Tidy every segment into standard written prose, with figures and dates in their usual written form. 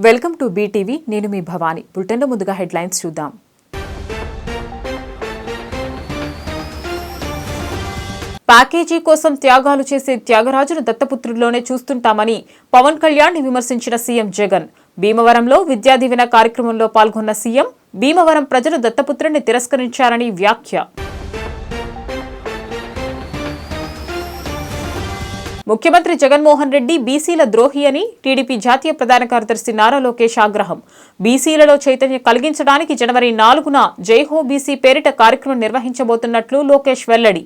Welcome to BTV. నేను మీ భవాని. బులెటిన్లో ముందుగా హెడ్లైన్స్ చూద్దాం. ప్యాకేజీ కోసం త్యాగాలు చేసే త్యాగరాజును దత్తపుత్రుల్లోనే చూస్తుంటామని పవన్ కళ్యాణ్ విమర్శించిన సీఎం జగన్. భీమవరంలో విద్యా దీవెన కార్యక్రమంలో పాల్గొన్న సీఎం భీమవరం ప్రజలు దత్తపుత్రుడిని తిరస్కరించారని వ్యాఖ్య. ముఖ్యమంత్రి జగన్మోహన్ రెడ్డి బీసీల ద్రోహి అని టీడీపీ జాతీయ ప్రధాన కార్యదర్శి నారా లోకేష్ ఆగ్రహం. బీసీలలో చైతన్యం కలిగించడానికి జనవరి 4న జైహో బీసీ పేరిట కార్యక్రమం నిర్వహించబోతున్నట్లు లోకేష్ వెల్లడి.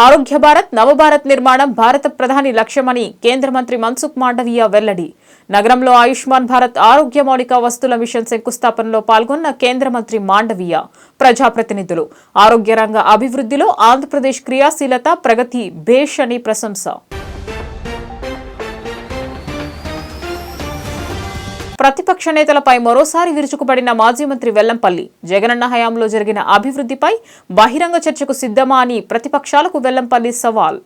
ఆరోగ్య భారత్ నవభారత్ నిర్మాణం భారత ప్రధాని లక్ష్యమని కేంద్ర మంత్రి మన్సుఖ్ మాండవీయ వెల్లడి. నగరంలో ఆయుష్మాన్ భారత్ ఆరోగ్య మౌలిక వస్తుల మిషన్ శంకుస్థాపనలో పాల్గొన్న కేంద్ర మంత్రి మాండవీయ. ప్రజాప్రతినిధులు ఆరోగ్య రంగ అభివృద్ధిలో ఆంధ్రప్రదేశ్ క్రియాశీలత ప్రగతి భేష్ అని ప్రశంస. ప్రతిపక్ష నేతలపై మరోసారి విరుచుకుపడిన మాజీ మంత్రి వెల్లంపల్లి. జగనన్న హయాంలో జరిగిన అభివృద్ధిపై బహిరంగ చర్చకు సిద్ధమా అని ప్రతిపక్షాలకు వెల్లంపల్లి సవాల్.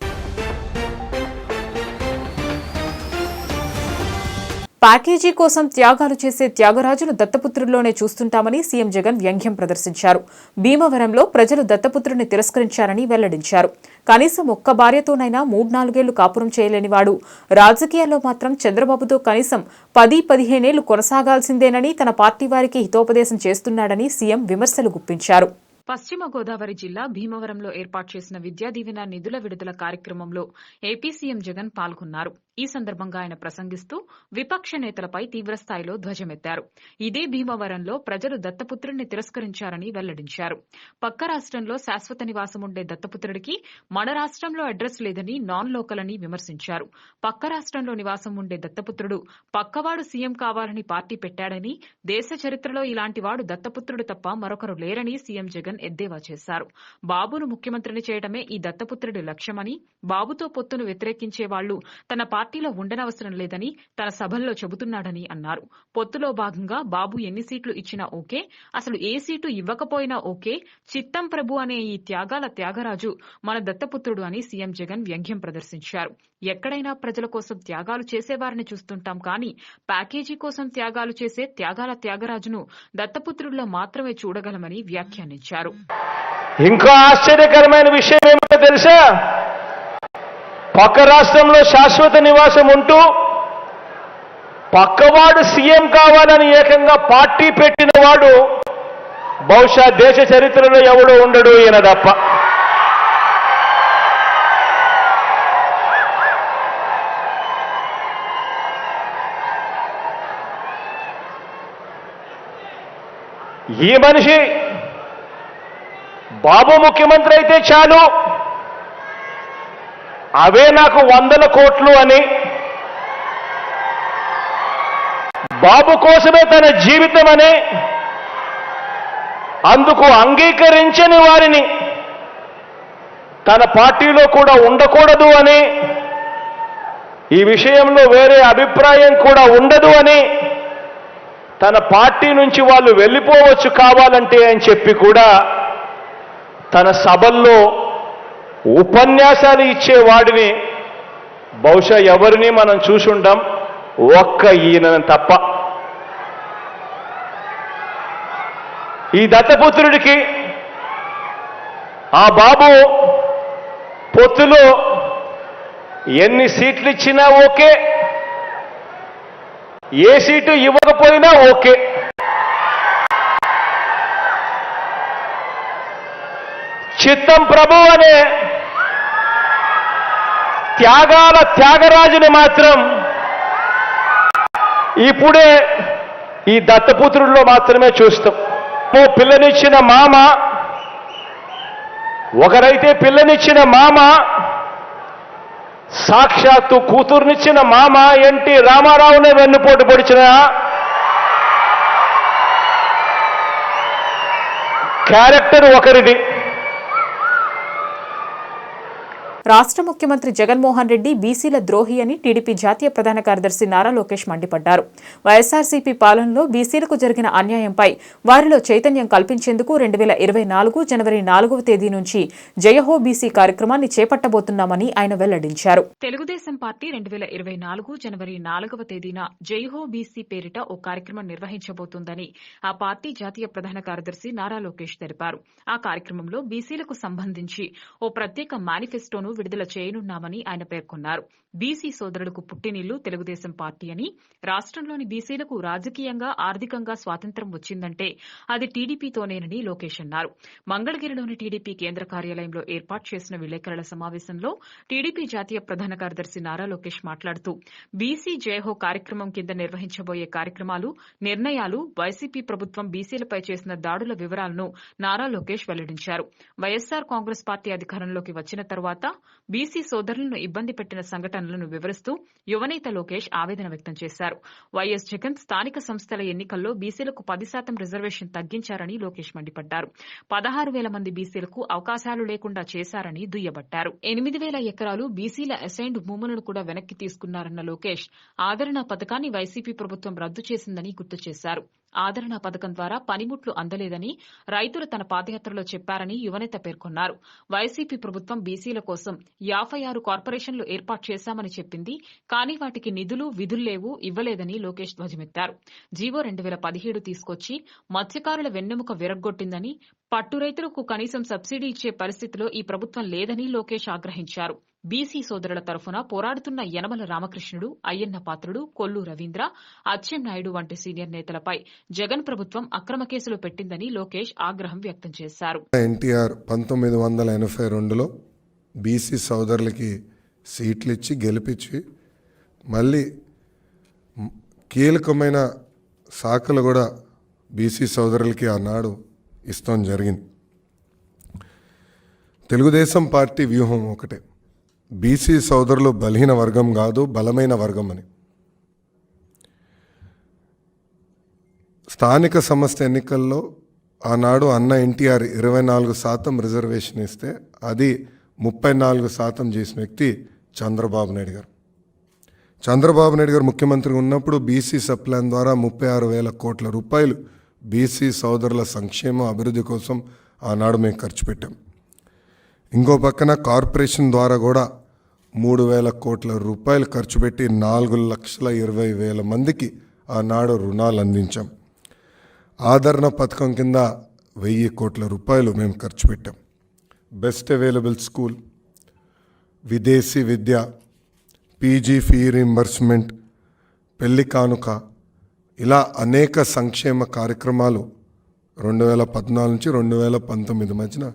ప్యాకేజీ కోసం త్యాగాలు చేసే త్యాగరాజును దత్తపుత్రుల్లోనే చూస్తుంటామని సీఎం జగన్ వ్యంగ్యం ప్రదర్శించారు. భీమవరంలో ప్రజలు దత్తపుత్రుడిని తిరస్కరించారని వెల్లడించారు. కనీసం ఒక్క భార్యతోనైనా 3-4 కాపురం చేయలేనివాడు రాజకీయాల్లో మాత్రం చంద్రబాబుతో కనీసం 10-15 ఏళ్లు కొనసాగాల్సిందేనని తన పార్టీ వారికి హితోపదేశం చేస్తున్నాడని సీఎం విమర్శలు గుప్పించారు. పశ్చిమ గోదావరి జిల్లా భీమవరంలో ఏర్పాటు చేసిన విద్యా దీవెన నిధుల విడుదల కార్యక్రమంలో ఏపీ సీఎం జగన్ పాల్గొన్నారు. ఈ సందర్భంగా ఆయన ప్రసంగిస్తూ విపక్ష నేతలపై తీవ్రస్థాయిలో ధ్వజమెత్తారు. ఇదే భీమవరంలో ప్రజలు దత్తపుత్రుడిని తిరస్కరించారని వెల్లడించారు. పక్క రాష్ట్రంలో శాశ్వత నివాసం ఉండే దత్తపుత్రుడికి మన రాష్ట్రంలో అడ్రస్ లేదని నాన్ లోకల్ అని విమర్శించారు. పక్క రాష్ట్రంలో నివాసం ఉండే దత్తపుత్రుడు పక్కవాడు సీఎం కావాలని పార్టీ పెట్టాడని, దేశ చరిత్రలో ఇలాంటి వాడు దత్తపుత్రుడు తప్ప మరొకరు లేరని సీఎం జగన్ ఎద్దేవా చేశారు. బాబును ముఖ్యమంత్రిని చేయడమే ఈ దత్తపుత్రుడి లక్ష్యమని, బాబుతో పొత్తును వ్యతిరేకించే వాళ్లు తన పార్టీలో ఉండనవసరం లేదని తన సభల్లో చెబుతున్నాడని అన్నారు. పొత్తులో భాగంగా బాబు ఎన్ని సీట్లు ఇచ్చినా ఓకే, అసలు ఏ సీటు ఇవ్వకపోయినా ఓకే, చిత్తం ప్రభు అనే ఈ త్యాగాల త్యాగరాజు మన దత్తపుత్రుడు అని సీఎం జగన్ వ్యంగ్యం ప్రదర్శించారు. ఎక్కడైనా ప్రజల కోసం త్యాగాలు చేసేవారిని చూస్తుంటాం కానీ ప్యాకేజీ కోసం త్యాగాలు చేసే త్యాగాల త్యాగరాజును దత్తపుత్రుల్లో మాత్రమే చూడగలమని వ్యాఖ్యానించారు. ఇంకా ఆశ్చర్యకరమైన విషయం ఏమిటో తెలుసా? పక్క రాష్ట్రంలో శాశ్వత నివాసం ఉంటూ పక్కవాడు సీఎం కావాలని ఏకంగా పార్టీ పెట్టిన వాడు బహుశా దేశ చరిత్రలో ఎవడో ఉండడు ఈయన తప్ప. ఈ మనిషి బాబు ముఖ్యమంత్రి అయితే చాలు, అవే నాకు 100 కోట్లు అని, బాబు కోసమే తన జీవితం అని, అందుకు అంగీకరించని వారిని తన పార్టీలో కూడా ఉండకూడదు అని, ఈ విషయంలో వేరే అభిప్రాయం కూడా ఉండదు అని, తన పార్టీ నుంచి వాళ్ళు వెళ్ళిపోవచ్చు కావాలంటే అని చెప్పి కూడా తన సభల్లో ఉపన్యాసాలు ఇచ్చేవాడిని బహుశా ఎవరిని మనం చూసుంటాం, ఒక్క ఈయన తప్ప. ఈ దత్తపుత్రుడికి ఆ బాబు పొత్తులో ఎన్ని సీట్లు ఇచ్చినా ఓకే, ఏ సీటు ఇవ్వకపోయినా ఓకే. చిత్తం ప్రభు అనే త్యాగాల త్యాగరాజుని మాత్రం ఇప్పుడే ఈ దత్తపుత్రుల్లో మాత్రమే చూస్తాం. పిల్లనిచ్చిన మామ, ఒకరైతే పిల్లనిచ్చిన మామ, సాక్షాత్తు కూతుర్నిచ్చిన మామ ఎన్టీ రామారావునే వెన్నుపోటు పొడిచిన క్యారెక్టర్ ఒకరిది. రాష్ట్ర ముఖ్యమంత్రి జగన్మోహన్ రెడ్డి బీసీల ద్రోహి అని టీడీపీ జాతీయ ప్రధాన కార్యదర్శి నారా లోకేష్ మండిపడ్డారు. వైఎస్సార్సీపీ పాలనలో బీసీలకు జరిగిన అన్యాయంపై వారిలో చైతన్యం కల్పించేందుకు 2024 జనవరి 4వ తేదీ నుంచి జయహో బీసీ కార్యక్రమాన్ని చేపట్టబోతున్నామని ఆయన వెల్లడించారు. తెలుగుదేశం పార్టీ 2024 జనవరి 4వ తేదీన జయహో బీసీ పేరిట ఓ కార్యక్రమం నిర్వహించబోతోందని ఆ పార్టీ జాతీయ ప్రధాన కార్యదర్శి నారా లోకేష్ తెలిపారు. ఆ కార్యక్రమంలో బీసీలకు సంబంధించి ఓ ప్రత్యేక మేనిఫెస్టోను విడుదల చేయనున్నామని ఆయన పేర్కొన్నారు. బీసీ సోదరులకు పుట్టినిల్లు తెలుగుదేశం పార్టీ అని, రాష్ట్రంలోని బీసీలకు రాజకీయంగా ఆర్థికంగా స్వాతంత్ర్యం వచ్చిందంటే అది టీడీపీతోనేనని లోకేష్ అన్నారు. మంగళగిరిలోని టీడీపీ కేంద్ర కార్యాలయంలో ఏర్పాటు చేసిన విలేకరుల సమావేశంలో టీడీపీ జాతీయ ప్రధాన కార్యదర్శి నారా లోకేష్ మాట్లాడుతూ బీసీ జయహో కార్యక్రమం కింద నిర్వహించబోయే కార్యక్రమాలు, నిర్ణయాలు, వైసీపీ ప్రభుత్వం బీసీలపై చేసిన దాడుల వివరాలను నారా లోకేష్ వెల్లడించారు. వైఎస్సార్ కాంగ్రెస్ పార్టీ అధికారంలోకి వచ్చిన తర్వాత బీసీ సోదరులను ఇబ్బంది పెట్టిన సంఘటనలను వివరిస్తూ యువనేత లోకేష్ ఆవేదన వ్యక్తం చేశారు. వైఎస్ జగన్ స్థానిక సంస్థల ఎన్నికల్లో బీసీలకు 10% రిజర్వేషన్ తగ్గించారని లోకేష్ మండిపడ్డారు. 16,000 మంది బీసీలకు అవకాశాలు లేకుండా చేశారని దుయ్యబట్టారు. 8,000 ఎకరాలు బీసీల అసైన్డ్ భూములను కూడా వెనక్కి తీసుకున్నారన్న లోకేష్ ఆదరణ పథకాన్ని వైసీపీ ప్రభుత్వం రద్దు చేసిందని గుర్తు చేశారు. ఆదరణ పథకం ద్వారా పనిముట్లు అందలేదని రైతులు తన పాదయాత్రలో చెప్పారని యువనేత పేర్కొన్నారు. వైసీపీ ప్రభుత్వం బీసీల కోసం 56 కార్పొరేషన్లు ఏర్పాటు చేశామని చెప్పింది. కానీ వాటికి నిధులు, విధుల్లేవు, ఇవ్వలేదని లోకేష్ ధ్వజమెత్తారు. జీవో 2017 తీసుకొచ్చి మత్స్యకారుల వెన్నెముక విరగ్గొట్టిందని, పట్టు రైతులకు కనీసం సబ్సిడీ ఇచ్చే పరిస్థితిలో ఈ ప్రభుత్వం లేదని లోకేష్ ఆగ్రహించారు. బీసీ సోదరుల తరఫున పోరాడుతున్న యనమల రామకృష్ణుడు, అయ్యన్న పాత్రుడు, కొల్లు రవీంద్ర, అచ్చెన్నాయుడు వంటి సీనియర్ నేతలపై జగన్ ప్రభుత్వం అక్రమ కేసులు పెట్టిందని లోకేష్ ఆగ్రహం వ్యక్తం చేశారు. ఎన్టీఆర్ 1982లో బీసీ సోదరులకి సీట్లు ఇచ్చి గెలిపించి మళ్ళీ కీలకమైన శాఖలు కూడా బీసీ సోదరులకి ఆనాడు ఇస్తాం జరిగింది. తెలుగుదేశం పార్టీ వ్యూహం ఒకటే, బీసీ సోదరులు బలహీన వర్గం కాదు, బలమైన వర్గం అని. స్థానిక సంస్థ ఎన్నికల్లో ఆనాడు అన్న ఎన్టీఆర్ 24% రిజర్వేషన్ ఇస్తే అది 34% చేసిన వ్యక్తి చంద్రబాబు నాయుడు గారు. చంద్రబాబు నాయుడు గారు ముఖ్యమంత్రి ఉన్నప్పుడు బీసీ సప్లాన్ ద్వారా 36,000 కోట్ల రూపాయలు బీసీ సోదరుల సంక్షేమ అభివృద్ధి కోసం ఆనాడు మేము ఖర్చు పెట్టాం. ఇంకో పక్కన కార్పొరేషన్ ద్వారా కూడా 3,000 కోట్ల రూపాయలు ఖర్చు పెట్టి 4,20,000 మందికి ఆనాడు రుణాలు అందించాం. ఆదరణ పథకం కింద 1,000 కోట్ల రూపాయలు మేము ఖర్చు పెట్టాం. బెస్ట్ అవైలబుల్ స్కూల్, విదేశీ విద్య, పీజీ ఫీ రీంబర్స్మెంట్, పెళ్లి కానుక, ఇలా అనేక సంక్షేమ కార్యక్రమాలు 2014 నుంచి 2019 మధ్యన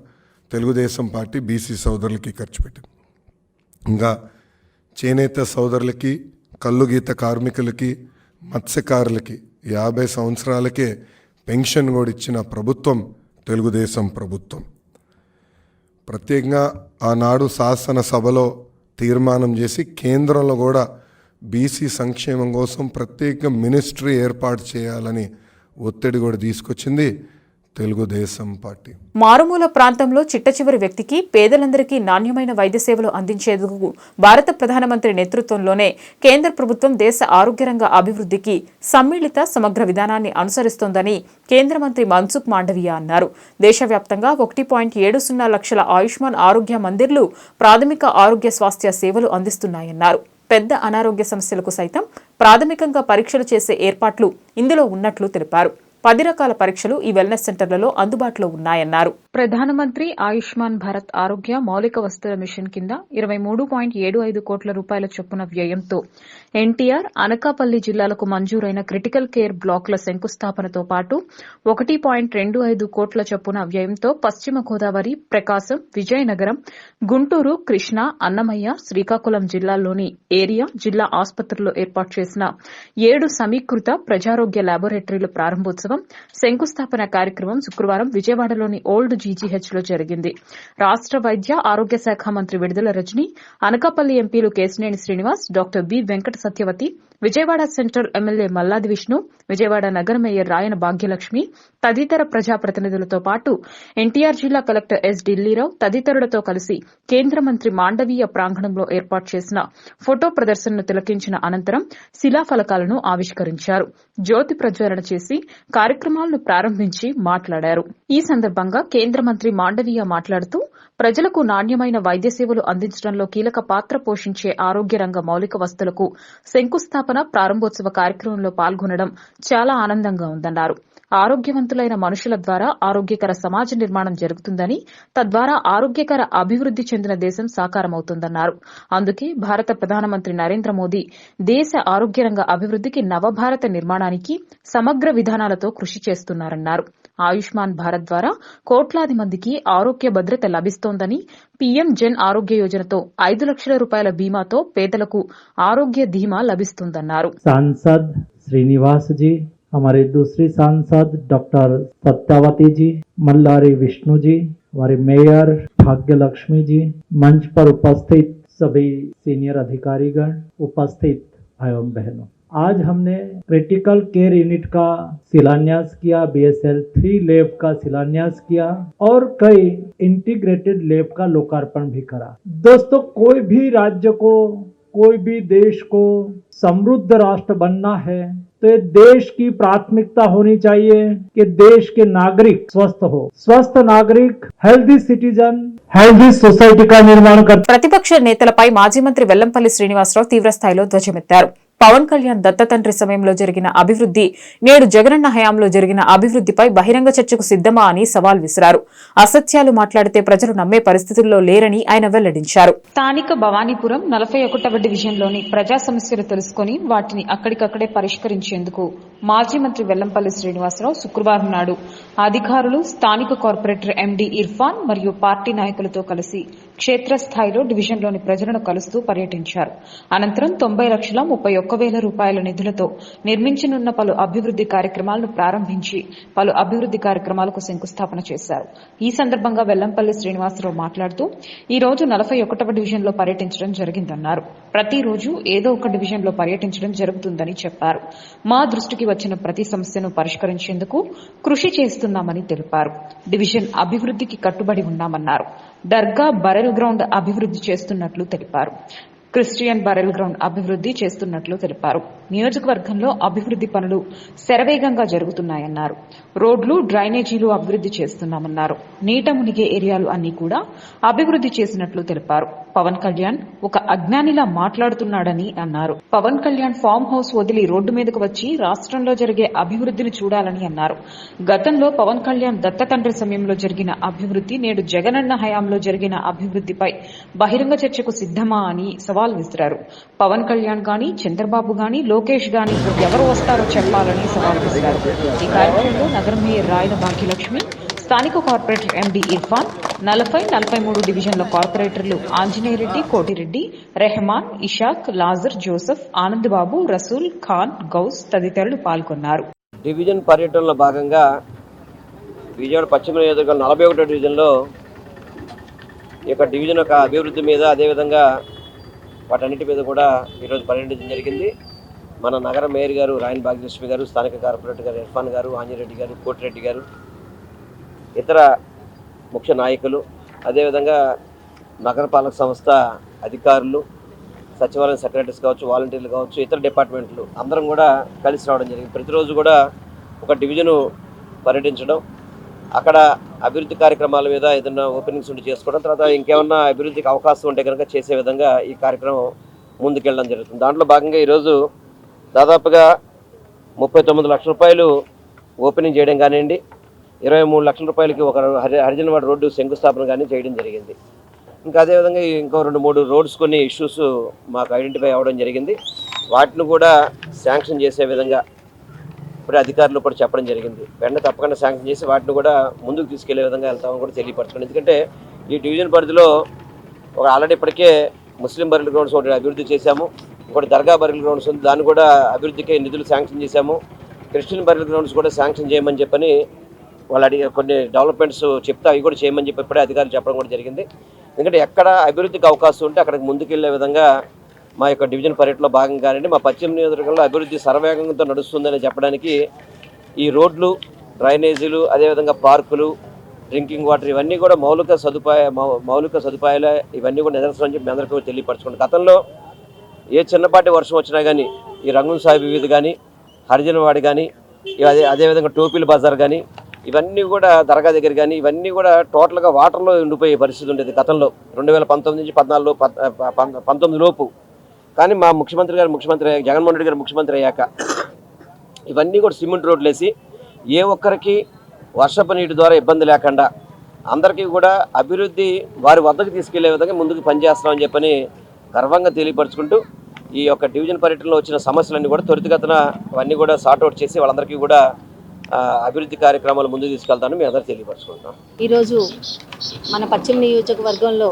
తెలుగుదేశం పార్టీ బీసీ సోదరులకి ఖర్చు పెట్టింది. ఇంకా చేనేత సోదరులకి, కల్లు గీత కార్మికులకి, మత్స్యకారులకి 50 సంవత్సరాలకే పెన్షన్ కూడా ఇచ్చిన ప్రభుత్వం తెలుగుదేశం ప్రభుత్వం. ప్రత్యేకంగా ఆనాడు శాసనసభలో తీర్మానం చేసి కేంద్రంలో కూడా బీసీ సంక్షేమం కోసం ప్రత్యేక మినిస్ట్రీ ఏర్పాటు చేయాలని ఒత్తిడి కూడా తీసుకొచ్చింది తెలుగుదేశం పార్టీ. మారుమూల ప్రాంతంలో చిట్టచివరి వ్యక్తికి, పేదలందరికీ నాణ్యమైన వైద్య సేవలు అందించేందుకు భారత ప్రధానమంత్రి నేతృత్వంలోనే కేంద్ర ప్రభుత్వం దేశ ఆరోగ్య రంగ అభివృద్ధికి సమ్మిళిత సమగ్ర విధానాన్ని అనుసరిస్తోందని కేంద్ర మంత్రి మన్సుఖ్ మాండవీయ అన్నారు. దేశవ్యాప్తంగా 1.70 లక్షల ఆయుష్మాన్ ఆరోగ్య మందిర్లు ప్రాథమిక ఆరోగ్య స్వాస్థ్య సేవలు అందిస్తున్నాయన్నారు. పెద్ద అనారోగ్య సమస్యలకు సైతం ప్రాథమికంగా పరీక్షలు చేసే ఏర్పాట్లు ఇందులో ఉన్నట్లు తెలిపారు. 10 రకాల పరీక్షలు ఈ వెల్నెస్ సెంటర్లలో అందుబాటులో ఉన్నాయన్నారు. ప్రధానమంత్రి ఆయుష్మాన్ భారత్ ఆరోగ్య మౌలిక వసతుల మిషన్ కింద 23.75 కోట్ల రూపాయల చొప్పున వ్యయంతో ఎన్టీఆర్, అనకాపల్లి జిల్లాలకు మంజూరైన క్రిటికల్ కేర్ బ్లాకుల శంకుస్థాపనతో పాటు 1.25 కోట్ల చొప్పున వ్యయంతో పశ్చిమ గోదావరి, ప్రకాశం, విజయనగరం, గుంటూరు, కృష్ణా, అన్నమయ్య, శ్రీకాకుళం జిల్లాల్లోని ఏరియా జిల్లా ఆసుపత్రుల్లో ఏర్పాటు చేసిన 7 సమీకృత ప్రజారోగ్య ల్యాబొరేటరీల ప్రారంభోత్సవం, శంకుస్థాపన కార్యక్రమం శుక్రవారం విజయవాడలోని ఓల్డ్ జీజీహెచ్లో జరిగింది. రాష్ట్ర వైద్య ఆరోగ్య శాఖ మంత్రి విడుదల రజని, అనకాపల్లి ఎంపీలు Kesineni Srinivas, doctor B Venkata Satyavathi, Vijayawada central ఎమ్మెల్యే మల్లాది విష్ణు, విజయవాడ నగర మేయర్ రాయన భాగ్యలక్ష్మి తదితర ప్రజాప్రతినిధులతో పాటు ఎన్టీఆర్ జిల్లా కలెక్టర్ ఎస్ ఢిల్లీరావు తదితరులతో కలిసి కేంద్ర మంత్రి మాండవీయ ప్రాంగణంలో ఏర్పాటు చేసిన ఫోటో ప్రదర్శనను తిలకించిన అనంతరం శిలాఫలకాలను ఆవిష్కరించారు. జ్యోతి ప్రజ్వలన చేసి కార్యక్రమాలను ప్రారంభించి మాట్లాడారు. ఈ సందర్భంగా కేంద్ర మంత్రి మాండవీయ మాట్లాడుతూ ప్రజలకు నాణ్యమైన వైద్య సేవలు అందించడంలో కీలక పాత్ర పోషించే ఆరోగ్య రంగ మౌలిక వసతులకు శంకుస్థాపన ప్రారంభోత్సవ కార్యక్రమంలో పాల్గొనడం చాలా ఆనందంగా ఉందన్నారు. ఆరోగ్యవంతులైన మనుషుల ద్వారా ఆరోగ్యకర సమాజ నిర్మాణం జరుగుతుందని, తద్వారా ఆరోగ్యకర అభివృద్ది చెందిన దేశం సాకారమవుతుందన్నారు. అందుకే భారత ప్రధానమంత్రి నరేంద్ర మోదీ దేశ ఆరోగ్య రంగ అభివృద్దికి నవభారత నిర్మాణానికి సమగ్ర విధానాలతో కృషి చేస్తున్నారన్నారు. ఆయుష్మాన్ భారత్ ద్వారా కోట్లాది మందికి ఆరోగ్య భద్రత లభిస్తోందని, పీఎం జన్ ఆరోగ్య యోజనతో 5 లక్షల రూపాయల బీమాతో పేదలకు ఆరోగ్య ధీమా లభిస్తుందన్నారు. सांसद श्रीनिवास जी, हमारे दूसरी सांसद डॉक्टर सत्यावती जी, मल्लारी विष्णु जी, हमारे मेयर भाग्यलक्ष्मी जी, मंच पर उपस्थित सभी सीनियर अधिकारीगण, उपस्थित भाइयों बहनों, आज हमने क्रिटिकल केयर यूनिट का शिलान्यास किया, BSL 3 लैब का शिलान्यास किया और कई इंटीग्रेटेड लैब का लोकार्पण भी करा। दोस्तों, कोई भी राज्य को, कोई भी देश को समृद्ध राष्ट्र बनना है तो ये देश की प्राथमिकता होनी चाहिए कि देश के नागरिक स्वस्थ हो। स्वस्थ नागरिक, हेल्दी सिटीजन, हेल्दी सोसाइटी का निर्माण कर। ప్రతిపక్ష నేతలపై మాజీ మంత్రి వెల్లంపల్లి శ్రీనివాసరావు తీవ్రస్థాయిలో ధ్వజమెత్తారు. పవన్ కళ్యాణ్ దత్తతండ్రి సమయంలో జరిగిన అభివృద్ది, నేడు జగనన్న హయాంలో జరిగిన అభివృద్దిపై బహిరంగ చర్చకు సిద్దమా అని సవాల్ విసిరారు. అసత్యాలు మాట్లాడితే ప్రజలు నమ్మే పరిస్థితుల్లో లేరని ఆయన వెల్లడించారు. స్థానిక భవానీపురం 41వ డివిజన్లోని ప్రజా సమస్యలు తెలుసుకుని వాటిని అక్కడికక్కడే పరిష్కరించేందుకు మాజీ మంత్రి వెల్లంపల్లి శ్రీనివాసరావు శుక్రవారం నాడు అధికారులు, స్థానిక కార్పొరేటర్ ఎండీ ఇర్ఫాన్ మరియు పార్టీ నాయకులతో కలిసి క్షేత్రస్థాయిలో డివిజన్లోని ప్రజలను కలుస్తూ పర్యటించారు. అనంతరం 90,31,000 రూపాయల నిధులతో నిర్మించనున్న పలు అభివృద్ది కార్యక్రమాలను ప్రారంభించి పలు అభివృద్ది కార్యక్రమాలకు శంకుస్థాపన చేశారు. ఈ సందర్భంగా వెల్లంపల్లి శ్రీనివాసరావు మాట్లాడుతూ ఈ రోజు 41వ డివిజన్లో పర్యటించడం జరిగిందన్నారు. ప్రతిరోజు ఏదో ఒక డివిజన్లో పర్యటించడం జరుగుతుందని చెప్పారు. మా దృష్టికి వచ్చిన ప్రతి సమస్యను పరిష్కరించేందుకు కృషి చేస్తున్నామని తెలిపారు. డివిజన్ అభివృద్దికి కట్టుబడి ఉన్నామన్నారు. దర్గా బరెల్ గ్రౌండ్ అభివృద్ది చేస్తున్నట్లు తెలిపారు. క్రిస్టియన్ బరెల్ గ్రౌండ్ అభివృద్ది చేస్తున్నట్లు తెలిపారు. నియోజకవర్గంలో అభివృద్ది పనులు శరవేగంగా జరుగుతున్నాయన్నారు. రోడ్లు, డ్రైనేజీలు అభివృద్ది చేస్తున్నామన్నారు. నీట మునిగే ఏరియాలు అన్ని కూడా అభివృద్ది చేసినట్లు తెలిపారు. పవన్ కళ్యాణ్ ఒక అజ్ఞానిలా మాట్లాడుతున్నాడని అన్నారు. పవన్ కళ్యాణ్ ఫామ్ హౌస్ వదిలి రోడ్డు మీదకు వచ్చి రాష్ట్రంలో జరిగే అభివృద్దిని చూడాలని అన్నారు. గతంలో పవన్ కళ్యాణ్ దత్తతండ్రి సమయంలో జరిగిన అభివృద్ది, నేడు జగనన్న హయాంలో జరిగిన అభివృద్దిపై బహిరంగ చర్చకు సిద్దమా అని సవాల్ విసిరారు. పవన్ కళ్యాణ్ గాని, చంద్రబాబు గాని, లోకేష్ గాని ఎవరు వస్తారో చెప్పాలని సవాల్ విసిరారు. ఈ కార్యక్రమంలో నగర మేయర్ రాయన భాగ్యలక్ష్మి, స్థానిక కార్పొరేటర్ ఎండీ ఇర్ఫాన్, 40, 43 డివిజన్ల కార్పొరేటర్లు ఆంజనేయరెడ్డి, కోటిరెడ్డి, రెహమాన్, ఇషాక్, లాజర్, జోసెఫ్, ఆనందబాబు, రసూల్ ఖాన్, గౌస్ తదితరులు పాల్గొన్నారు. డివిజన్ పర్యటనలో భాగంగా విజయవాడ పశ్చిమ నియోజకవర్గం 41వ డివిజన్లో ఈ యొక్క డివిజన్ యొక్క అభివృద్ధి మీద, అదేవిధంగా వాటన్నిటి మీద కూడా ఈరోజు పర్యటించడం జరిగింది. మన నగర మేయర్ గారు రాయన భాగ్యలక్ష్మి గారు, స్థానిక కార్పొరేటర్ గారు ఇర్ఫాన్ గారు, ఆంజనేయరెడ్డి గారు, కోటిరెడ్డి గారు, ఇతర ముఖ్య నాయకులు, అదేవిధంగా నగరపాలక సంస్థ అధికారులు, సచివాలయం సెక్రటరీస్ కావచ్చు, వాలంటీర్లు కావచ్చు, ఇతర డిపార్ట్మెంట్లు అందరం కూడా కలిసి రావడం జరిగింది. ప్రతిరోజు కూడా ఒక డివిజను పర్యటించడం, అక్కడ అభివృద్ధి కార్యక్రమాల మీద ఏదైనా ఓపెనింగ్స్ ఉండి చేసుకోవడం, తర్వాత ఇంకేమన్నా అభివృద్ధికి అవకాశం ఉంటే కనుక చేసే విధంగా ఈ కార్యక్రమం ముందుకెళ్ళడం జరుగుతుంది. దాంట్లో భాగంగా ఈరోజు దాదాపుగా 39 లక్షల రూపాయలు ఓపెనింగ్ చేయడం కానివ్వండి, 23 లక్షల రూపాయలకి ఒక హరిజనవాడ రోడ్డు శంకుస్థాపన కానీ చేయడం జరిగింది. ఇంకా అదేవిధంగా ఇంకో 2-3 రోడ్స్ కొన్ని ఇష్యూస్ మాకు ఐడెంటిఫై అవ్వడం జరిగింది. వాటిని కూడా శాంక్షన్ చేసే విధంగా ఇప్పుడు అధికారులు కూడా చెప్పడం జరిగింది. వెంటనే తప్పకుండా శాంక్షన్ చేసి వాటిని కూడా ముందుకు తీసుకెళ్లే విధంగా వెళ్తామని కూడా తెలియపరచుకోండి. ఎందుకంటే ఈ డివిజన్ పరిధిలో ఒక ఆల్రెడీ ఇప్పటికే ముస్లిం బరిల్ గ్రౌండ్స్ ఒకటి అభివృద్ధి చేశాము, ఇంకోటి దర్గా బరిల్ గ్రౌండ్స్ ఉంది, దాన్ని కూడా అభివృద్ధికి నిధులు శాంక్షన్ చేశాము. క్రిస్టియన్ బరిల్ గ్రౌండ్స్ కూడా శాంక్షన్ చేయమని చెప్పని వాళ్ళు అడిగే కొన్ని డెవలప్మెంట్స్ చెప్తే అవి కూడా చేయమని చెప్పి ఇప్పుడే అధికారులు చెప్పడం కూడా జరిగింది. ఎందుకంటే ఎక్కడ అభివృద్ధికి అవకాశం ఉంటే అక్కడికి ముందుకెళ్లే విధంగా మా యొక్క డివిజన్ పర్యటనలో భాగంగానండి మా పశ్చిమ నియోజకవర్గంలో అభివృద్ధి శరవేగంతో నడుస్తుందని చెప్పడానికి ఈ రోడ్లు, డ్రైనేజీలు, అదేవిధంగా పార్కులు, డ్రింకింగ్ వాటర్ ఇవన్నీ కూడా మౌలిక సదుపాయాలు ఇవన్నీ కూడా నిదర్శనం చెప్పి మీ అందరికీ తెలియపరచుకోండి. గతంలో ఏ చిన్నపాటి వర్షం వచ్చినా కానీ ఈ రంగుల సాహిబ్ వీధి కానీ, హరిజనవాడి కానీ, అదేవిధంగా టోపీల బజార్ కానీ ఇవన్నీ కూడా దర్గా దగ్గర కానీ ఇవన్నీ కూడా టోటల్గా వాటర్లో ఉండిపోయే పరిస్థితి ఉండేది గతంలో 2019 నుంచి 19 లోపు. కానీ మా ముఖ్యమంత్రి జగన్మోహన్ రెడ్డి గారు ముఖ్యమంత్రి అయ్యాక ఇవన్నీ కూడా సిమెంట్ రోడ్లు వేసి ఏ ఒక్కరికి వర్షపు నీటి ద్వారా ఇబ్బంది లేకుండా అందరికీ కూడా అభివృద్ధి వారి వద్దకు తీసుకెళ్లే విధంగా ముందుకు పనిచేస్తామని చెప్పని గర్వంగా తెలియపరుచుకుంటూ ఈ యొక్క డివిజన్ పర్యటనలో వచ్చిన సమస్యలన్నీ కూడా త్వరితగతిన అవన్నీ కూడా సార్ట్అవుట్ చేసి వాళ్ళందరికీ కూడా అభివృద్ధి కార్యక్రమాలు ముందుకు తీసుకెళ్తాను మీ అందరూ తెలియపరచుకుంటాం. ఈరోజు మన పశ్చిమ నియోజకవర్గంలో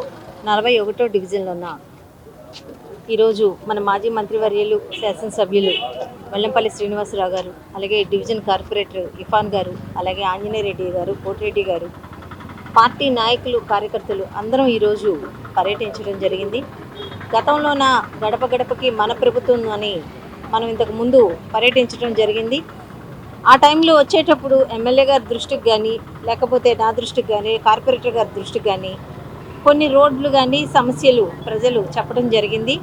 41వ డివిజన్లో ఉన్న ఈరోజు మన మాజీ మంత్రివర్యులు శాసనసభ్యులు వెల్లంపల్లి శ్రీనివాసరావు గారు, అలాగే డివిజన్ కార్పొరేటర్ ఇఫాన్ గారు, అలాగే ఆంజనేయ రెడ్డి గారు, కోటిరెడ్డి గారు, పార్టీ నాయకులు, కార్యకర్తలు అందరం ఈరోజు పర్యటించడం జరిగింది. గతంలోన గడప గడపకి మన ప్రభుత్వం అని మనం ఇంతకు ముందు పర్యటించడం జరిగింది. ఆ టైంలో వచ్చేటప్పుడు ఎమ్మెల్యే గారి దృష్టికి కానీ, లేకపోతే నా దృష్టికి కానీ, కార్పొరేటర్ గారి దృష్టికి కానీ కొన్ని రోడ్లు కానీ సమస్యలు ప్రజలు చెప్పడం జరిగింది.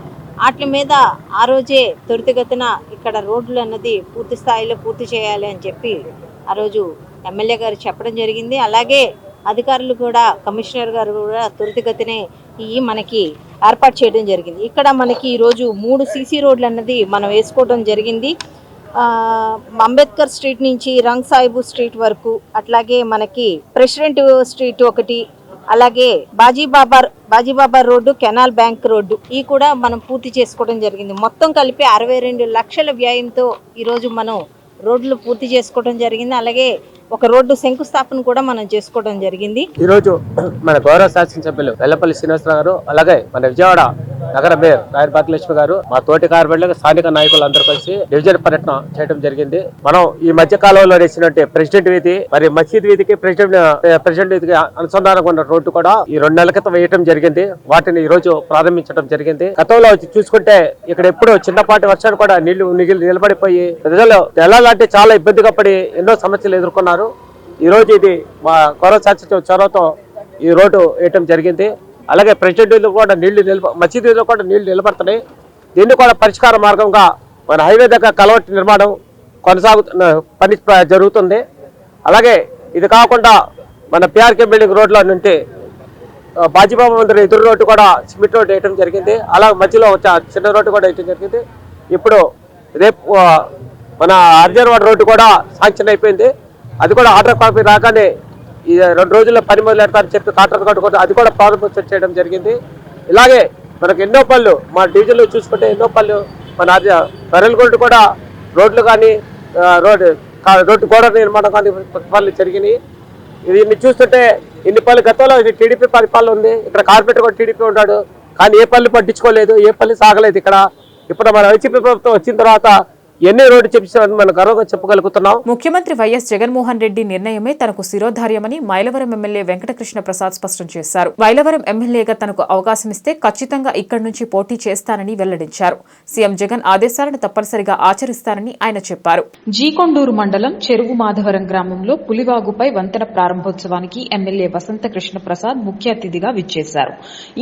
వాటి మీద ఆ రోజే త్వరితగతిన ఇక్కడ రోడ్లు అన్నది పూర్తి స్థాయిలో పూర్తి చేయాలి అని చెప్పి ఆ రోజు ఎమ్మెల్యే గారు చెప్పడం జరిగింది. అలాగే అధికారులు కూడా, కమిషనర్ గారు కూడా త్వరితగతినే మనకి ఏర్పాటు చేయడం జరిగింది. ఇక్కడ మనకి ఈరోజు 3 సీసీ రోడ్లు అన్నది మనం వేసుకోవడం జరిగింది. అంబేద్కర్ స్ట్రీట్ నుంచి రంగ్ సాహిబు స్ట్రీట్ వరకు, అట్లాగే మనకి ప్రెసిడెంట్ స్ట్రీట్ ఒకటి, అలాగే Bajibaba road, canal bank road ఈ కూడా మనం పూర్తి చేసుకోవడం జరిగింది. మొత్తం కలిపి 62 లక్షల వ్యయంతో ఈరోజు మనం రోడ్లు పూర్తి చేసుకోవడం జరిగింది. అలాగే ఒక రోడ్డు శంకుస్థాపన కూడా మనం చేసుకోవడం జరిగింది. ఈరోజు మన గౌరవ శాసనసభ్యులు వెల్లంపల్లి శ్రీనివాసరావు గారు, అలాగే మన విజయవాడ నగర మేయర్ రాయల భాగ్యలక్ష్మి గారు, మా తోటి కార్పొరేటర్లు, స్థానిక నాయకులు అందరూ కలిసి డివిజన్ పర్యటన చేయడం జరిగింది. మనం ఈ మధ్య కాలంలో వేసినట్టు ప్రెసిడెంట్ వీధి, మరి మసీద్ వీధికి ప్రెసిడెంట్ వీధికి అనుసంధానంగా ఉన్న రోడ్డు కూడా ఈ 2 నెలల క్రితం వేయడం జరిగింది. వాటిని ఈ రోజు ప్రారంభించడం జరిగింది. గతంలో చూసుకుంటే ఇక్కడ ఎప్పుడు చిన్నపాటి వర్షాలు కూడా నీళ్లు నిలబడిపోయి ప్రజలు నెలలంటే చాలా ఇబ్బందిగా పడి ఎన్నో సమస్యలు ఎదుర్కొన్నారు. ఈ రోజు ఇది మా గౌరవ శాసనసభ్యుల చొరవతో ఈ రోడ్డు వేయటం జరిగింది. అలాగే ప్రెసిడెంట్ వీధిలో కూడా మసీద్ వీధిలో కూడా నీళ్లు నిలబడుతున్నాయి. దీన్ని కూడా పరిష్కార మార్గంగా మన హైవే దగ్గర కలవట్ నిర్మాణం పని జరుగుతుంది. అలాగే ఇది కాకుండా మన పిఆర్కే బిల్డింగ్ రోడ్లో నుండి బాజీబాబా మందిర్ ఎదురు రోడ్డు కూడా సిమెంట్ రోడ్డు వేయటం జరిగింది. అలాగే మధ్యలో చిన్న రోడ్డు కూడా వేయటం జరిగింది. ఇప్పుడు రేపు మన అర్జన్వాడ రోడ్డు కూడా శాంక్షన్ అయిపోయింది. అది కూడా ఆర్డర్ కాపీ రాగానే ఈ 2 రోజుల్లో పని మొదలెడతారని చెప్పి కాంట్రాక్ట్ కూడా అది కూడా ప్రారంభోత్సవం చేయడం జరిగింది. ఇలాగే మనకు ఎన్నో పనులు మా డివిజన్లో చూసుకుంటే ఎన్నో పనులు మన బరెల్గొండ కూడా రోడ్లు కానీ రోడ్డు గోడ నిర్మాణం కానీ పనులు జరిగినాయి. ఇన్ని చూస్తుంటే ఇన్ని పనులు గతంలో ఇది టీడీపీ పరిపాలన ఉంది. ఇక్కడ కార్పొరేటర్ కూడా టీడీపీ ఉన్నాడు, కానీ ఏ పనులు పట్టించుకోలేదు, ఏ పనులు సాగలేదు. ఇక్కడ ఇప్పుడు మన వైసీపీ ప్రభుత్వం వచ్చిన తర్వాత ఎన్ని రోడ్డు చెప్పిస్తామని మనం గర్వంగా చెప్పగలుగుతున్నాం. ముఖ్యమంత్రి వైఎస్ జగన్మోహన్ రెడ్డి నిర్ణయమే తనకు శిరోధార్యమని మైలవరం ఎమ్మెల్యే వెంకటకృష్ణ ప్రసాద్ స్పష్టం చేశారు. మైలవరం ఎమ్మెల్యేగా తనకు అవకాశం ఇస్తే ఖచ్చితంగా ఇక్కడి నుంచి పోటీ చేస్తానని వెల్లడించారు. సీఎం జగన్ ఆదేశాలను తప్పనిసరిగా ఆచరిస్తానని ఆయన చెప్పారు. జీకొండూరు మండలం చెరువు మాధవరం గ్రామంలో పులివాగుపై వంతెన ప్రారంభోత్సవానికి ఎమ్మెల్యే వసంత కృష్ణ ప్రసాద్ ముఖ్య అతిథిగా విచ్చేశారు.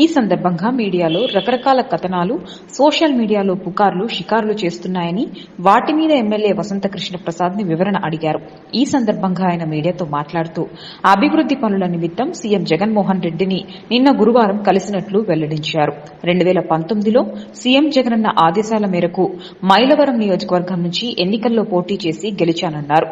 ఈ సందర్భంగా మీడియాలో రకరకాల కథనాలు, సోషల్ మీడియాలో పుకార్లు షికారులు చేస్తున్నాయని వాటి మీద ఎమ్మెల్యే వసంత కృష్ణ ప్రసాద్ ని వివరణ అడిగారు. ఈ సందర్భంగా ఆయన మీడియాతో మాట్లాడుతూ అభివృద్ది పనుల నిమిత్తం సీఎం జగన్మోహన్ రెడ్డిని నిన్న గురువారం కలిసినట్లు వెల్లడించారు. 2019లో సీఎం జగనన్న ఆదేశాల మేరకు మైలవరం నియోజకవర్గం నుంచి ఎన్నికల్లో పోటీ చేసి గెలిచానన్నారు.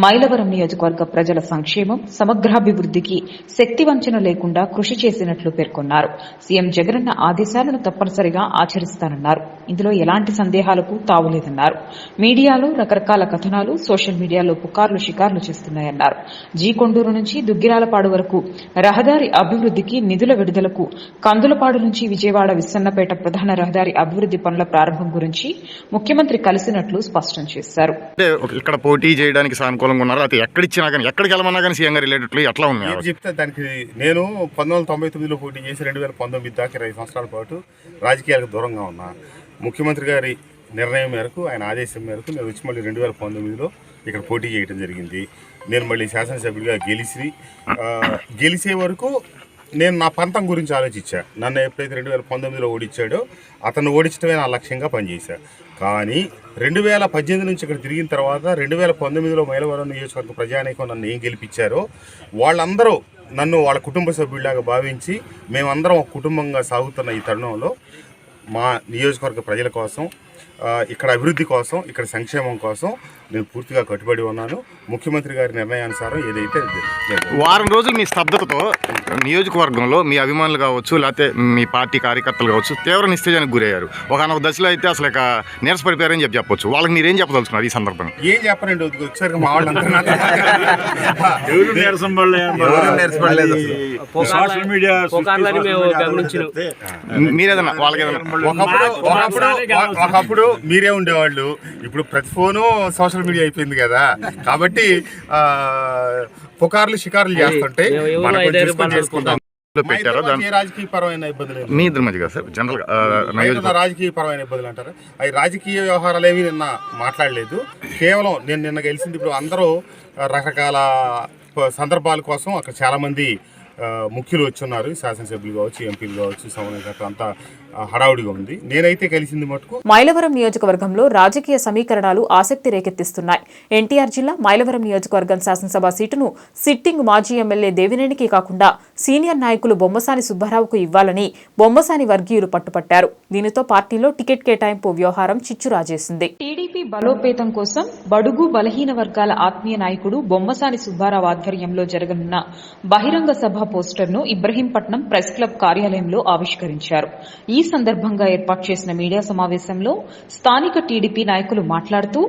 మైలవరం నియోజకవర్గ ప్రజల సంక్షేమం, సమగ్రాభివృద్దికి శక్తి వంచన లేకుండా కృషి చేసినట్లు పేర్కొన్నారు. సీఎం జగనన్న ఆదేశాలను తప్పనిసరిగా ఆచరిస్తానన్నారు. ఇందులో ఎలాంటి సందేహాలకు తావులేదన్నారు. మీడియాలో రకరకాల కథనాలు, సోషల్ మీడియాలో పుకార్లు షికార్లు చేస్తున్నాయన్నారు. కొండూరు నుంచి దుగ్గిరాలపాడు వరకు రహదారి అభివృద్దికి నిధుల విడుదలకు, కందులపాడు నుంచి విజయవాడ విస్సన్నపేట ప్రధాన రహదారి అభివృద్ది పనుల ప్రారంభం గురించి ముఖ్యమంత్రి కలిసినట్లు స్పష్టం చేశారు. ఇక్కడ పోటీ చేయడానికి సానుకూలంగా ఉన్నారు, అయితే ఎక్కడిచ్చినా కానీ ఎక్కడికి వెళ్ళమన్నా కానీ సీఎం గారు రిలేటెడ్లీ ఎట్లా ఉంది చెప్తే దానికి నేను 1999లో పోటీ చేసి 2019 దాకా 20 సంవత్సరాల పాటు రాజకీయాలకు దూరంగా ఉన్నా. ముఖ్యమంత్రి గారి నిర్ణయం మేరకు, ఆయన ఆదేశం మేరకు నేను వచ్చి మళ్ళీ 2019లో ఇక్కడ పోటీ చేయడం జరిగింది. నేను మళ్ళీ శాసనసభ్యుడిగా గెలిచే వరకు నేను నా పంతం గురించి ఆలోచించా. నన్ను ఎప్పుడైతే 2019లో ఓడించాడో అతను ఓడించడమే నా లక్ష్యంగా పనిచేశా. కానీ 2018 నుంచి ఇక్కడ తిరిగిన తర్వాత 2019లో మైలవరం నియోజకవర్గ ప్రజానీకం నన్ను ఏం గెలిపించారో వాళ్ళందరూ నన్ను వాళ్ళ కుటుంబ సభ్యుడిలాగా భావించి మేమందరం ఒక కుటుంబంగా సాగుతున్న ఈ తరుణంలో మా నియోజకవర్గ ప్రజల కోసం, ఇక్కడ అభివృద్ధి కోసం, ఇక్కడ సంక్షేమం కోసం నేను పూర్తిగా కట్టుబడి ఉన్నాను. ముఖ్యమంత్రి గారి నిర్ణయానుసారం ఏదైతే వారం రోజులు మీ స్తబ్దతతో నియోజకవర్గంలో మీ అభిమానులు కావచ్చు, లేకపోతే మీ పార్టీ కార్యకర్తలు కావచ్చు తీవ్ర నిస్తేజానికి గురయ్యారు. ఒకనొక దశలో అయితే అసలు ఇక నీరసపడిపోయారని చెప్పవచ్చు. వాళ్ళకి మీరేం చెప్పదలుచున్నారు ఈ సందర్భంగా? ఏం చెప్పనండి, ఒకసారి మా వాళ్ళంతా మీరేదన్నా వాళ్ళకి ఒకప్పుడు మీరే ఉండేవాళ్ళు, ఇప్పుడు ప్రతి ఫోను సోషల్ మీడియా అయిపోయింది కదా, కాబట్టి పుకార్లు షికార్లు చేస్తుంటే రాజకీయ పరమైన ఇబ్బందులు మీ ఇద్దరి మధ్య సార్ జనరల్ రాజకీయ పరమైన ఇబ్బందులు అంటారు. అవి రాజకీయ వ్యవహారాలు ఏవి నిన్న మాట్లాడలేదు. కేవలం నేను నిన్న గెలిచింది. ఇప్పుడు అందరూ రకరకాల సందర్భాల కోసం అక్కడ చాలామంది ముఖ్యులు వచ్చున్నారు, శాసనసభ్యులు కావచ్చు, ఎంపీలు కావచ్చు, సమన్వయకర్త అంతా హడావుడిగా ఉంది. నేనైతే కలిసింది మటుకు మైలవరం నియోజకవర్గంలో రాజకీయ సమీకరణాలు ఆసక్తి రేకెత్తిస్తున్నాయి. ఎన్టీఆర్ జిల్లా మైలవరం నియోజకవర్గం శాసనసభ సీటును సిట్టింగ్ మాజీ ఎమ్మెల్యే దేవినేనికి కాకుండా సీనియర్ నాయకులు బొమ్మసాని సుబ్బారావుకు ఇవ్వాలని బొమ్మసాని వర్గీయులు పట్టుపట్టారు. దీనితో పార్టీలో టికెట్ కేటాయింపు వ్యవహారం చిచ్చురాజేసింది. టీడీపీ బలోపేతం కోసం బడుగు బలహీన వర్గాల ఆత్మీయ నాయకుడు బొమ్మసాని సుబ్బారావు ఆధ్వర్యంలో జరగనున్న బహిరంగ సభ పోస్టర్ను ఇబ్రహీంపట్నం ప్రెస్ క్లబ్ కార్యాలయంలో ఆవిష్కరించారు. ఈ సందర్భంగా ఏర్పాటు చేసిన మీడియా సమావేశంలో స్థానిక టీడీపీ నాయకులు మాట్లాడుతూ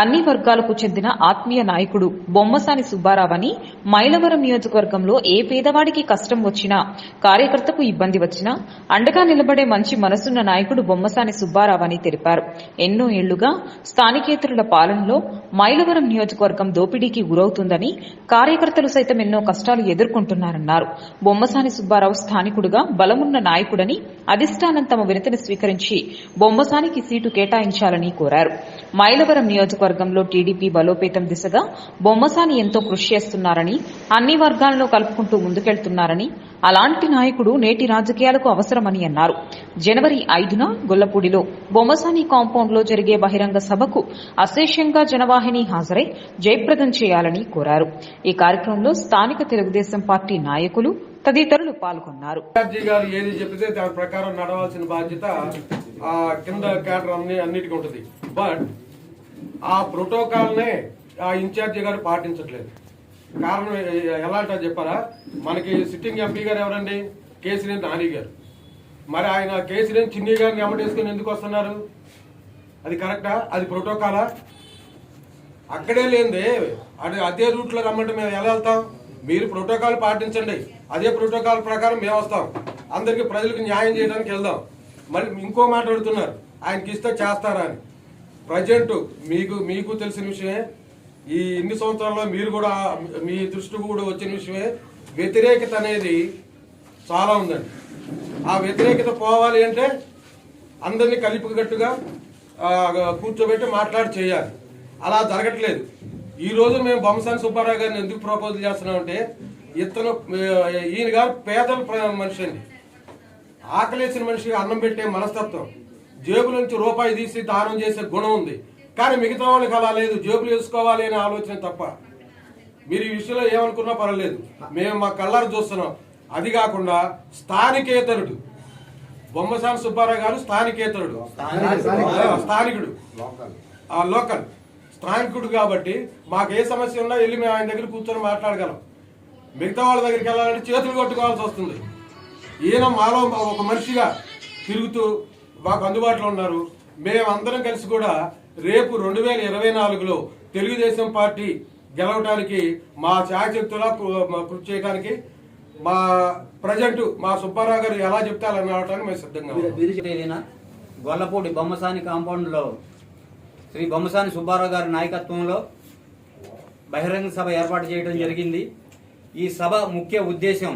అన్ని వర్గాలకు చెందిన ఆత్మీయ నాయకుడు బొమ్మసాని సుబ్బారావని, మైలవరం నియోజకవర్గంలో ఏ పేదవాడికి కష్టం వచ్చినా, కార్యకర్తకు ఇబ్బంది వచ్చినా అండగా నిలబడే మంచి మనసున్న నాయకుడు బొమ్మసాని సుబ్బారావని తెలిపారు. ఎన్నో ఏళ్లుగా స్థానికేతరుల పాలనలో మైలవరం నియోజకవర్గం దోపిడీకి గురవుతుందని, కార్యకర్తలు సైతం ఎన్నో కష్టాలు ఎదుర్కొంటున్నారన్నారు. బొమ్మసాని సుబ్బారావు స్థానికుడుగా బలమున్న నాయకుడని, అధిష్టానం తమ వినతిని స్వీకరించి బొమ్మసానికి సీటు కేటాయించాలని కోరారు. మైలవరం నియోజకవర్గంలో టీడీపీ బలోపేతం దిశగా బొమ్మసాని ఎంతో కృషి చేస్తున్నారని, అన్ని వర్గాలను కలుపుకుంటూ ముందుకెళ్తున్నారని, అలాంటి నాయకుడు నేటి రాజకీయాలకు అవసరమని అన్నారు. జనవరి 5న గొల్లపూడిలో బొమ్మసాని కాంపౌండ్ లో జరిగే బహిరంగ సభకు అశేషంగా జనవాహిని హాజరై జయప్రదం చేయాలని కోరారు. ఈ కార్యక్రమంలో స్థానిక తెలుగుదేశం పార్టీ నాయకులు తదితరులు పాల్గొన్నారు. గారు ఏది చెప్తే దాని ప్రకారం నడవాల్సిన బాధ్యత ఆ కింద క్యాడర్ అన్నిటికీ ఉంటుంది. బట్ ఆ ప్రోటోకాల్నే ఆ ఇన్ఛార్జి గారు పాటించట్లేదు. కారణం ఎలాంటో చెప్పారా? మనకి సిట్టింగ్ ఎంపీ గారు ఎవరండి? కేసినేని నాని గారు. మరి ఆయన కేసినేని చిన్ని గారిని ఎమ్మటేసుకుని ఎందుకు వస్తున్నారు? అది కరెక్టా? అది ప్రోటోకాలా? అక్కడే లేదే అదే రూట్లో రమ్మంటే మేము ఎలా వెళ్తాం? మీరు ప్రోటోకాల్ పాటించండి, అదే ప్రోటోకాల్ ప్రకారం మేము వస్తాం, అందరికీ ప్రజలకు న్యాయం చేయడానికి వెళ్దాం. మళ్ళీ ఇంకో మాట అడుగుతున్నారు, ఆయనకి ఇస్తే చేస్తారా అని. ప్రజెంట్ మీకు తెలిసిన విషయమే, ఈ ఇన్ని సంవత్సరాల్లో మీరు కూడా మీ దృష్టికి కూడా వచ్చిన విషయమే, వ్యతిరేకత అనేది చాలా ఉందండి. ఆ వ్యతిరేకత పోవాలి అంటే అందరినీ కలిపికట్టుగా కూర్చోబెట్టి మాట్లాడి చేయాలి. అలా జరగట్లేదు. ఈ రోజు మేము బొమ్మసాని సుబ్బారావు గారిని ఎందుకు ప్రపోజల్ చేస్తున్నామంటే, ఈయన గారు పేదల మనిషి అండి. ఆకలేసిన మనిషికి అన్నం పెట్టే మనస్తత్వం, జేబుల నుంచి రూపాయి తీసి దానం చేసే గుణం ఉంది. కానీ మిగతా వాళ్ళకి అలా లేదు, జేబులు వేసుకోవాలి అనే ఆలోచన తప్ప. మీరు ఈ విషయంలో ఏమనుకున్నా పర్వాలేదు, మేము మా కళ్ళారు చూస్తున్నాం. అది కాకుండా స్థానికేతరుడు బొమ్మసాని సుబ్బారావు గారు స్థానికేతరుడు, స్థానికుడు, లోకల్ స్థానికుడు. కాబట్టి మాకు ఏ సమస్య ఉన్నా వెళ్ళి మేము ఆయన దగ్గర కూర్చొని మాట్లాడగలం. మిగతా వాళ్ళ దగ్గరికి వెళ్ళాలంటే చేతులు కొట్టుకోవాల్సి వస్తుంది. ఈయన మాలో ఒక మనిషిగా తిరుగుతూ మాకు అందుబాటులో ఉన్నారు. మేమందరం కలిసి కూడా రేపు 2024లో తెలుగుదేశం పార్టీ గెలవడానికి మా ఛాయశక్తులా కృషి చేయడానికి మా ప్రజెంట్ మా సుబ్బారావు గారు ఎలా చెప్తారని అనడానికి మేము సిద్ధంగా ఉన్నాం. గొల్లపూడి బొమ్మసాని కాంపౌండ్లో శ్రీ బొమ్మసాని సుబ్బారావు గారి నాయకత్వంలో బహిరంగ సభ ఏర్పాటు చేయడం జరిగింది. ఈ సభ ముఖ్య ఉద్దేశం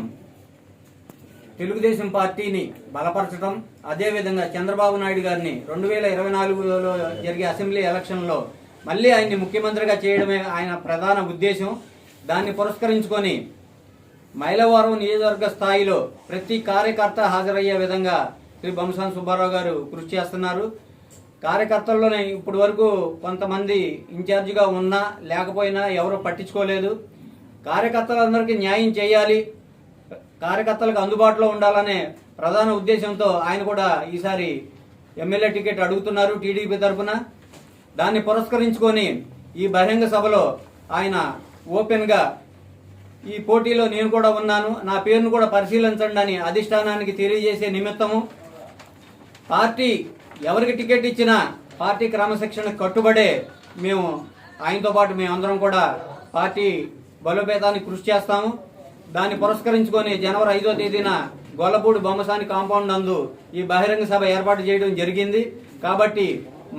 తెలుగుదేశం పార్టీని బలపరచడం, అదేవిధంగా చంద్రబాబు నాయుడు గారిని 2024లో జరిగే అసెంబ్లీ ఎలక్షన్లో మళ్ళీ ఆయన్ని ముఖ్యమంత్రిగా చేయడమే ఆయన ప్రధాన ఉద్దేశం. దాన్ని పురస్కరించుకొని మైలవరం నియోజకవర్గ స్థాయిలో ప్రతి కార్యకర్త హాజరయ్యే విధంగా శ్రీ బొమ్మసాని సుబ్బారావు గారు కృషి చేస్తున్నారు. కార్యకర్తల్లోనే ఇప్పటి వరకు కొంతమంది ఇన్ఛార్జిగా ఉన్నా లేకపోయినా ఎవరు పట్టించుకోలేదు. కార్యకర్తలందరికీ న్యాయం చేయాలి, కార్యకర్తలకు అందుబాటులో ఉండాలనే ప్రధాన ఉద్దేశంతో ఆయన కూడా ఈసారి ఎమ్మెల్యే టికెట్ అడుగుతున్నారు టీడీపీ తరఫున. దాన్ని పురస్కరించుకొని ఈ బహిరంగ సభలో ఆయన ఓపెన్గా ఈ పోటీలో నేను కూడా ఉన్నాను, నా పేరును కూడా పరిశీలించండి అని అధిష్టానానికి తెలియజేసే నిమిత్తము పార్టీ ఎవరికి టికెట్ ఇచ్చినా పార్టీ క్రమశిక్షణకు కట్టుబడే మేము ఆయనతో పాటు మేమందరం కూడా పార్టీ బలోపేతానికి కృషి చేస్తాము. దాన్ని పురస్కరించుకొని జనవరి 5వ తేదీన గొల్లపూడి బొమ్మసాని కాంపౌండ్ నందు ఈ బహిరంగ సభ ఏర్పాటు చేయడం జరిగింది. కాబట్టి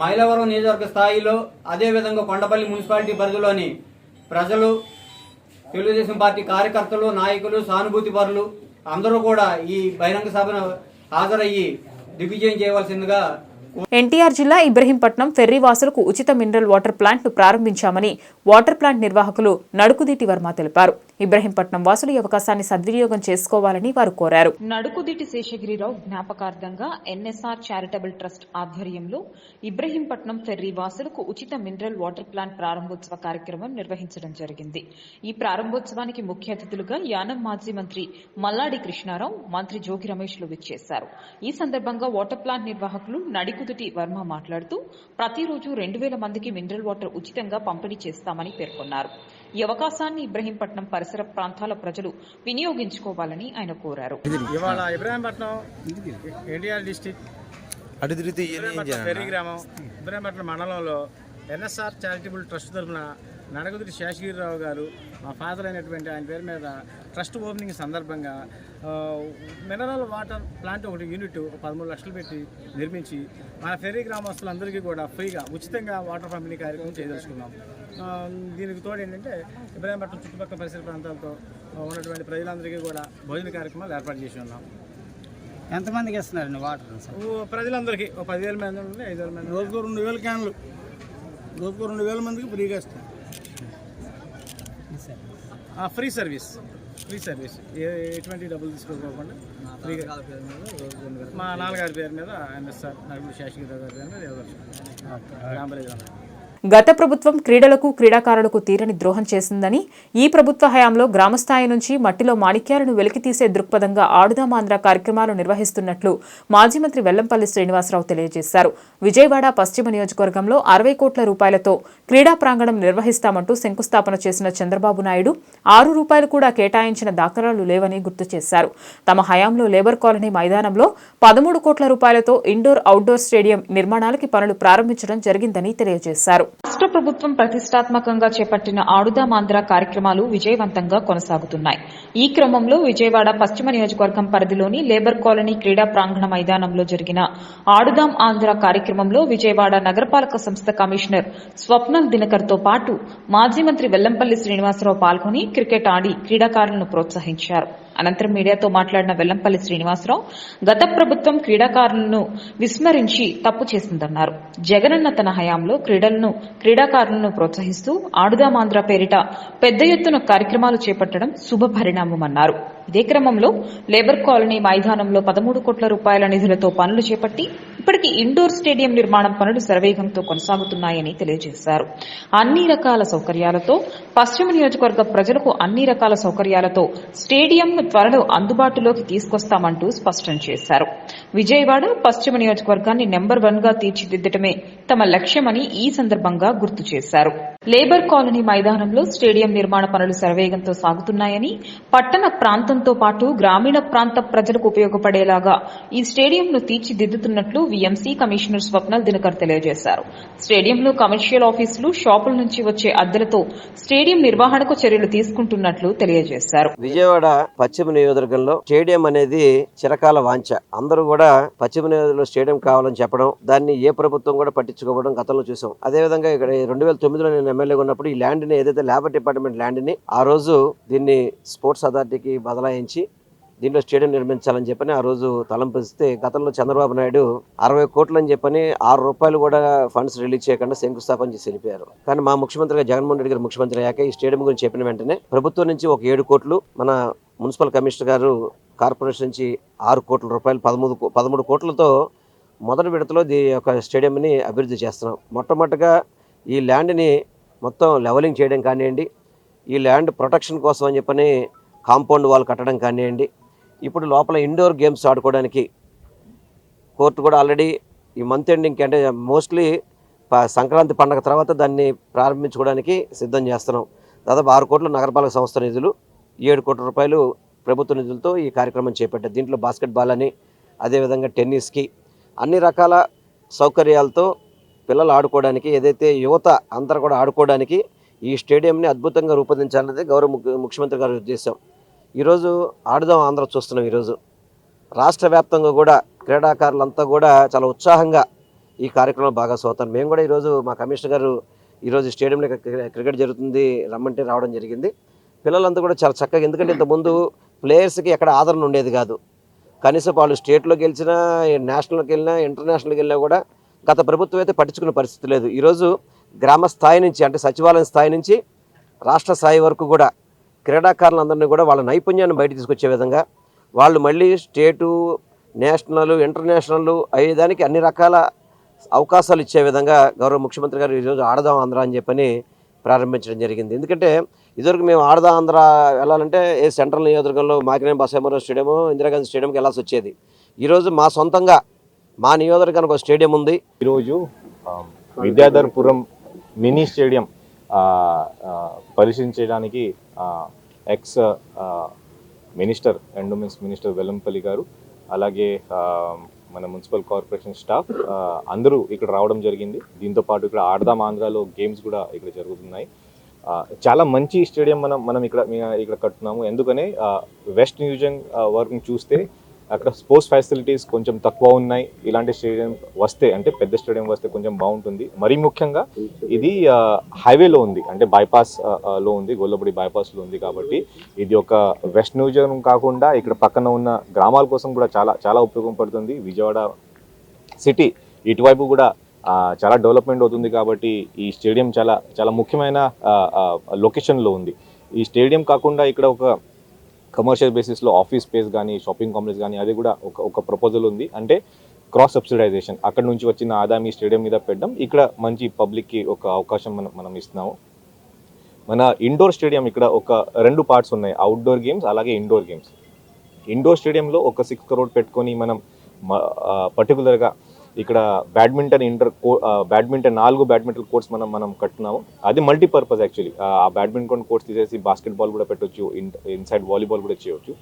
మైలవరం నియోజకవర్గ స్థాయిలో అదేవిధంగా కొండపల్లి మున్సిపాలిటీ పరిధిలోని ప్రజలు, తెలుగుదేశం పార్టీ కార్యకర్తలు, నాయకులు, సానుభూతి పరులు అందరూ కూడా ఈ బహిరంగ సభను హాజరయ్యి దిగ్విజయం చేయవలసిందిగా. ఎన్టీఆర్ జిల్లా ఇబ్రహీంపట్నం ఫెర్రీ వాసులకు ఉచిత మినరల్ వాటర్ ప్లాంట్ ను ప్రారంభించామని వాటర్ ప్లాంట్ నిర్వాహకులు నడుకుదిటి వర్మ తెలిపారు. ఇబ్రహీంపట్నం వాసులు ఈ అవకాశాన్ని సద్వినియోగం చేసుకోవాలని వారు కోరారు. Nadukuditi Seshagiri Rao జ్ఞాపకార్థంగా NSR charitable trust ఆధ్వర్యంలో ఇబ్రహీంపట్నం ఫెర్రీ వాసులకు ఉచిత మినరల్ వాటర్ ప్లాంట్ ప్రారంభోత్సవ కార్యక్రమం నిర్వహించడం జరిగింది. ఈ ప్రారంభోత్సవానికి ముఖ్య అతిథులుగా యానం మాజీ మంత్రి మల్లాడి కృష్ణారావు, మంత్రి జోగి రమేష్లు విచ్చేశారు. ఈ సందర్భంగా వాటర్ ప్లాంట్ నిర్వాహకులు నడుకుదిటి వర్మ మాట్లాడుతూ ప్రతిరోజు 2000 మందికి మినరల్ వాటర్ ఉచితంగా పంపిణీ చేస్తామని పేర్కొన్నారు. ఈ అవకాశాన్ని ఇబ్రహీంపట్నం పరిసర ప్రాంతాల ప్రజలు వినియోగించుకోవాలని ఆయన కోరారు. ఇవాళ ఇబ్రహీంపట్నం ఎన్టీఆర్ డిస్టిక్ ఫెర్రీ గ్రామం ఇబ్రహీంపట్నం మండలంలో ఎన్ఎస్ఆర్ చారిటబుల్ ట్రస్ట్ తరఫున నడకుదిరి శేషగిరిరావు గారు మా ఫాదర్ అయినటువంటి ఆయన పేరు మీద ట్రస్ట్ ఓపెనింగ్ సందర్భంగా మినరల్ వాటర్ ప్లాంట్ ఒకటి యూనిట్ 13 లక్షలు పెట్టి నిర్మించి మన ఫెర్రీ గ్రామస్తులందరికీ కూడా ఫ్రీగా ఉచితంగా వాటర్ పంపిణీ కార్యక్రమం చేయదలుచుకున్నాం. దీనికి తోడు ఏంటంటే ఇబ్రహీంపట్నం చుట్టుపక్కల పరిసర ప్రాంతాలతో ఉన్నటువంటి ప్రజలందరికీ కూడా భోజన కార్యక్రమాలు ఏర్పాటు చేసి ఉన్నాం. ఎంతమందికి ఇస్తున్నారండి వాటర్? ప్రజలందరికీ 10,000 మంది నుండి 5,000 మంది, రోజుకు 2,000 క్యాన్లు, రోజుకు 2,000 మందికి ఫ్రీగా ఇస్తాం. ఫ్రీ సర్వీస్ ఎటువంటి డబ్బులు తీసుకోకుండా ఫ్రీగా మా నాన్నగారి పేరు మీద ఎన్ఎస్ఆర్ నడుకుదిటి శేషగిరిరావు గారి పేరు మీద ఇవ్వచ్చు. గత ప్రభుత్వం క్రీడలకు, క్రీడాకారులకు తీరని ద్రోహం చేసిందని, ఈ ప్రభుత్వ హయాంలో గ్రామస్థాయి నుంచి మట్టిలో మాణిక్యాలను వెలికితీసే దృక్పథంగా ఆడుదాం ఆంధ్ర కార్యక్రమాలు నిర్వహిస్తున్నట్లు మాజీ మంత్రి వెల్లంపల్లి శ్రీనివాసరావు తెలియజేశారు. విజయవాడ పశ్చిమ నియోజకవర్గంలో 60 కోట్ల రూపాయలతో క్రీడా ప్రాంగణం నిర్వహిస్తామంటూ శంకుస్థాపన చేసిన చంద్రబాబు నాయుడు 6 రూపాయలు కూడా కేటాయించిన దాఖలాలు లేవని గుర్తు చేశారు. తమ హయాంలో లేబర్ కాలనీ మైదానంలో 13 కోట్ల రూపాయలతో ఇండోర్, అవుట్డోర్ స్టేడియం నిర్మాణాలకి పనులు ప్రారంభించడం జరిగిందని తెలియజేశారు. రాష్ట్ర ప్రభుత్వం ప్రతిష్టాత్మకంగా చేపట్టిన ఆడుదాం ఆంధ్ర కార్యక్రమాలు విజయవంతంగా కొనసాగుతున్నాయి. ఈ క్రమంలో విజయవాడ పశ్చిమ నియోజకవర్గం పరిధిలోని లేబర్ కాలనీ క్రీడా ప్రాంగణ మైదానంలో జరిగిన ఆడుదాం ఆంధ్ర కార్యక్రమంలో విజయవాడ నగరపాలక సంస్థ కమిషనర్ స్వప్నల్ దినకర్తో పాటు మాజీ మంత్రి వెల్లంపల్లి శ్రీనివాసరావు పాల్గొని క్రికెట్ ఆడి క్రీడాకారులను ప్రోత్సహించారు. అనంతరం మీడియాతో మాట్లాడిన వెల్లంపల్లి శ్రీనివాసరావు గత ప్రభుత్వం క్రీడాకారులను విస్మరించి తప్పు చేసిందన్నారు. జగనన్న తన హయాంలో క్రీడాకారులను ప్రోత్సహిస్తూ ఆడుదామాంధ్ర పేరిట పెద్ద ఎత్తున కార్యక్రమాలు చేపట్టడం శుభ పరిణామమన్నారు. ఇదే క్రమంలో లేబర్ కాలనీ మైదానంలో 13 కోట్ల రూపాయల నిధులతో పనులు చేపట్టి ఇప్పటికీ ఇండోర్ స్టేడియం నిర్మాణం పనులు శరవేగంతో కొనసాగుతున్నాయని తెలియజేశారు. అన్ని రకాల సౌకర్యాలతో పశ్చిమ నియోజకవర్గ ప్రజలకు అన్ని రకాల సౌకర్యాలతో స్టేడియంను త్వరలో అందుబాటులోకి తీసుకొస్తామంటూ స్పష్టం చేశారు. విజయవాడ పశ్చిమ నియోజకవర్గాన్ని నెంబర్ 1గా తీర్చిదిద్దటమే తమ లక్ష్యమని ఈ సందర్భంగా గుర్తు చేశారు. లేబర్ కాలనీ మైదానంలో స్టేడియం నిర్మాణ పనులు శరవేగంతో సాగుతున్నాయని, పట్టణ ప్రాంతంతో పాటు గ్రామీణ ప్రాంత ప్రజలకు ఉపయోగపడేలాగా ఈ స్టేడియంను తీర్చిదిద్దుతున్నట్లు వీఎంసీ కమిషనర్ స్వప్నల్ దినకర్ తెలియజేశారు. స్టేడియంలో కమర్షియల్ ఆఫీసులు, షాపుల నుంచి వచ్చే అద్దెలతో స్టేడియం నిర్వహణకు చర్యలు తీసుకుంటున్నట్లు తెలియజేశారు. విజయవాడ పశ్చిమ నియోజకవర్గంలో స్టేడియం అనేది చిరకాల వాంఛ. అందరూ కూడా పశ్చిమ నియోజకవర్గంలో స్టేడియం కావాలని చెప్పడం, దాన్ని ఏ ప్రభుత్వం కూడా పట్టించుకోవడం గతంలో చూసాం. అదేవిధంగా ఇక్కడ 2009లో నేను ఎమ్మెల్యేగా ఉన్నప్పుడు ఈ ల్యాండ్ ని, ఏదైతే లేబర్ డిపార్ట్మెంట్ ల్యాండ్ ని ఆ రోజు దీన్ని స్పోర్ట్స్ అథారిటీకి బదలాయించి దీంట్లో స్టేడియం నిర్మించాలని చెప్పని ఆ రోజు తలంపిస్తే, గతంలో చంద్రబాబు నాయుడు 60 కోట్లు అని చెప్పని ₹6 కూడా ఫండ్స్ రిలీజ్ చేయకుండా శంకుస్థాపన చేసి వెళ్ళిపోయారు. కానీ మా ముఖ్యమంత్రిగా జగన్మోహన్ రెడ్డి గారు ముఖ్యమంత్రి అయ్యాక ఈ స్టేడియం గురించి చెప్పిన వెంటనే ప్రభుత్వం నుంచి ఒక 7 కోట్లు, మన మున్సిపల్ కమిషనర్ గారు కార్పొరేషన్ నుంచి ₹6 కోట్ల, 13 కోట్లతో మొదటి విడతలో ఈ యొక్క స్టేడియంని అభివృద్ధి చేస్తున్నాం. మొట్టమొదటిగా ఈ ల్యాండ్ని మొత్తం లెవలింగ్ చేయడం కానివ్వండి, ఈ ల్యాండ్ ప్రొటెక్షన్ కోసం అని చెప్పని కాంపౌండ్ వాల్ కట్టడం కానివ్వండి, ఇప్పుడు లోపల ఇండోర్ గేమ్స్ ఆడుకోవడానికి కోర్టు కూడా ఆల్రెడీ ఈ మంత్ ఎండింగ్కి, అంటే మోస్ట్లీ సంక్రాంతి పండగ తర్వాత దాన్ని ప్రారంభించుకోవడానికి సిద్ధం చేస్తున్నాం. దాదాపు 6 కోట్ల నగరపాలక సంస్థ నిధులు, ₹7 కోట్ల ప్రభుత్వ నిధులతో ఈ కార్యక్రమం చేపట్టారు. దీంట్లో బాస్కెట్బాల్ అని, అదేవిధంగా టెన్నిస్కి అన్ని రకాల సౌకర్యాలతో పిల్లలు ఆడుకోవడానికి, ఏదైతే యువత అందరూ కూడా ఆడుకోవడానికి ఈ స్టేడియంని అద్భుతంగా రూపొందించాలనేది గౌరవ ముఖ్యమంత్రి గారి ఉద్దేశం. ఈరోజు ఆడుదాం ఆంధ్ర చూస్తున్నాం. ఈరోజు రాష్ట్ర వ్యాప్తంగా కూడా క్రీడాకారులంతా కూడా చాలా ఉత్సాహంగా ఈ కార్యక్రమంలో భాగస్వాముతారు. మేము కూడా ఈరోజు మా కమిషనర్ గారు ఈరోజు స్టేడియంలో క్రికెట్ జరుగుతుంది రమ్మంటే రావడం జరిగింది. పిల్లలంతా కూడా చాలా చక్కగా, ఎందుకంటే ఇంతకుముందు ప్లేయర్స్కి ఎక్కడ ఆదరణ ఉండేది కాదు. కనీసం వాళ్ళు స్టేట్లో గెలిచినా, నేషనల్కి వెళ్ళినా, ఇంటర్నేషనల్కి వెళ్ళినా కూడా గత ప్రభుత్వం అయితే పట్టించుకునే పరిస్థితి లేదు. ఈరోజు గ్రామ స్థాయి నుంచి, అంటే సచివాలయం స్థాయి నుంచి రాష్ట్ర స్థాయి వరకు కూడా క్రీడాకారులందరినీ కూడా వాళ్ళ నైపుణ్యాన్ని బయట తీసుకొచ్చే విధంగా, వాళ్ళు మళ్ళీ స్టేటు, నేషనల్, ఇంటర్నేషనల్ అయ్యేదానికి అన్ని రకాల అవకాశాలు ఇచ్చే విధంగా గౌరవ ముఖ్యమంత్రి గారు ఈరోజు ఆడదాం ఆంధ్ర అని చెప్పని ప్రారంభించడం జరిగింది. ఎందుకంటే ఇదివరకు మేము ఆడదాం ఆంధ్ర వెళ్ళాలంటే సెంట్రల్ నియోజకవర్గంలో మాకినేని బసవరామరావు స్టేడియం, ఇందిరాగాంధీ స్టేడియంకి వెళ్ళాల్సి వచ్చేది. ఈరోజు మా సొంతంగా మా నియోజకవర్గానికి ఒక స్టేడియం ఉంది. ఈరోజు విద్యాధర్పురం మినీ స్టేడియం పరిశీలించడానికి ex minister, endowments minister Vellampalli గారు, అలాగే మన మున్సిపల్ కార్పొరేషన్ స్టాఫ్ అందరూ ఇక్కడ రావడం జరిగింది. దీంతో పాటు ఇక్కడ ఆడదాం ఆంధ్రాలో గేమ్స్ కూడా ఇక్కడ జరుగుతున్నాయి. చాలా మంచి స్టేడియం మనం ఇక్కడ కట్టున్నాము. ఎందుకనే వెస్ట్ నియోజకవర్గం చూస్తే అక్కడ స్పోర్ట్స్ ఫెసిలిటీస్ కొంచెం తక్కువ ఉన్నాయి. ఇలాంటి స్టేడియం వస్తే, అంటే పెద్ద స్టేడియం వస్తే కొంచెం బాగుంటుంది. మరీ ముఖ్యంగా ఇది హైవేలో ఉంది, అంటే బైపాస్ లో ఉంది, గొల్లపూడి బైపాస్లో ఉంది. కాబట్టి ఇది ఒక వెస్ట్ నియోజకవర్గం కాకుండా ఇక్కడ పక్కన ఉన్న గ్రామాల కోసం కూడా చాలా చాలా ఉపయోగపడుతుంది. విజయవాడ సిటీ ఇటువైపు కూడా చాలా డెవలప్మెంట్ అవుతుంది. కాబట్టి ఈ స్టేడియం చాలా చాలా ముఖ్యమైన లొకేషన్లో ఉంది. ఈ స్టేడియం కాకుండా ఇక్కడ ఒక కమర్షియల్ బేసిస్లో ఆఫీస్ స్పేస్ కానీ, షాపింగ్ కాంప్లెక్స్ కానీ, అది కూడా ఒక ప్రపోజల్ ఉంది. అంటే క్రాస్ సబ్సిడైజేషన్, అక్కడ నుంచి వచ్చిన ఆదాయం ఈ స్టేడియం మీద పెట్టడం, ఇక్కడ మంచి పబ్లిక్కి ఒక అవకాశం మనం ఇస్తున్నాము. మన ఇండోర్ స్టేడియం ఇక్కడ ఒక 2 పార్ట్స్ ఉన్నాయి, అవుట్డోర్ గేమ్స్ అలాగే ఇండోర్ గేమ్స్. ఇండోర్ స్టేడియంలో ఒక 6 crore పెట్టుకొని మనం పర్టికులర్గా ఇక్కడ బ్యాడ్మింటన్ 4 బ్యాడ్మింటన్ కోర్ట్స్ మనం కట్టున్నాము. అది మల్టీపర్పస్ యాక్చువల్లీ. ఆ బ్యాడ్మింటన్ కోర్ట్స్ తీసేసి బాస్కెట్బాల్ కూడా పెట్టవచ్చు, ఇన్సైడ్ వాలీబాల్ కూడా చేయవచ్చు.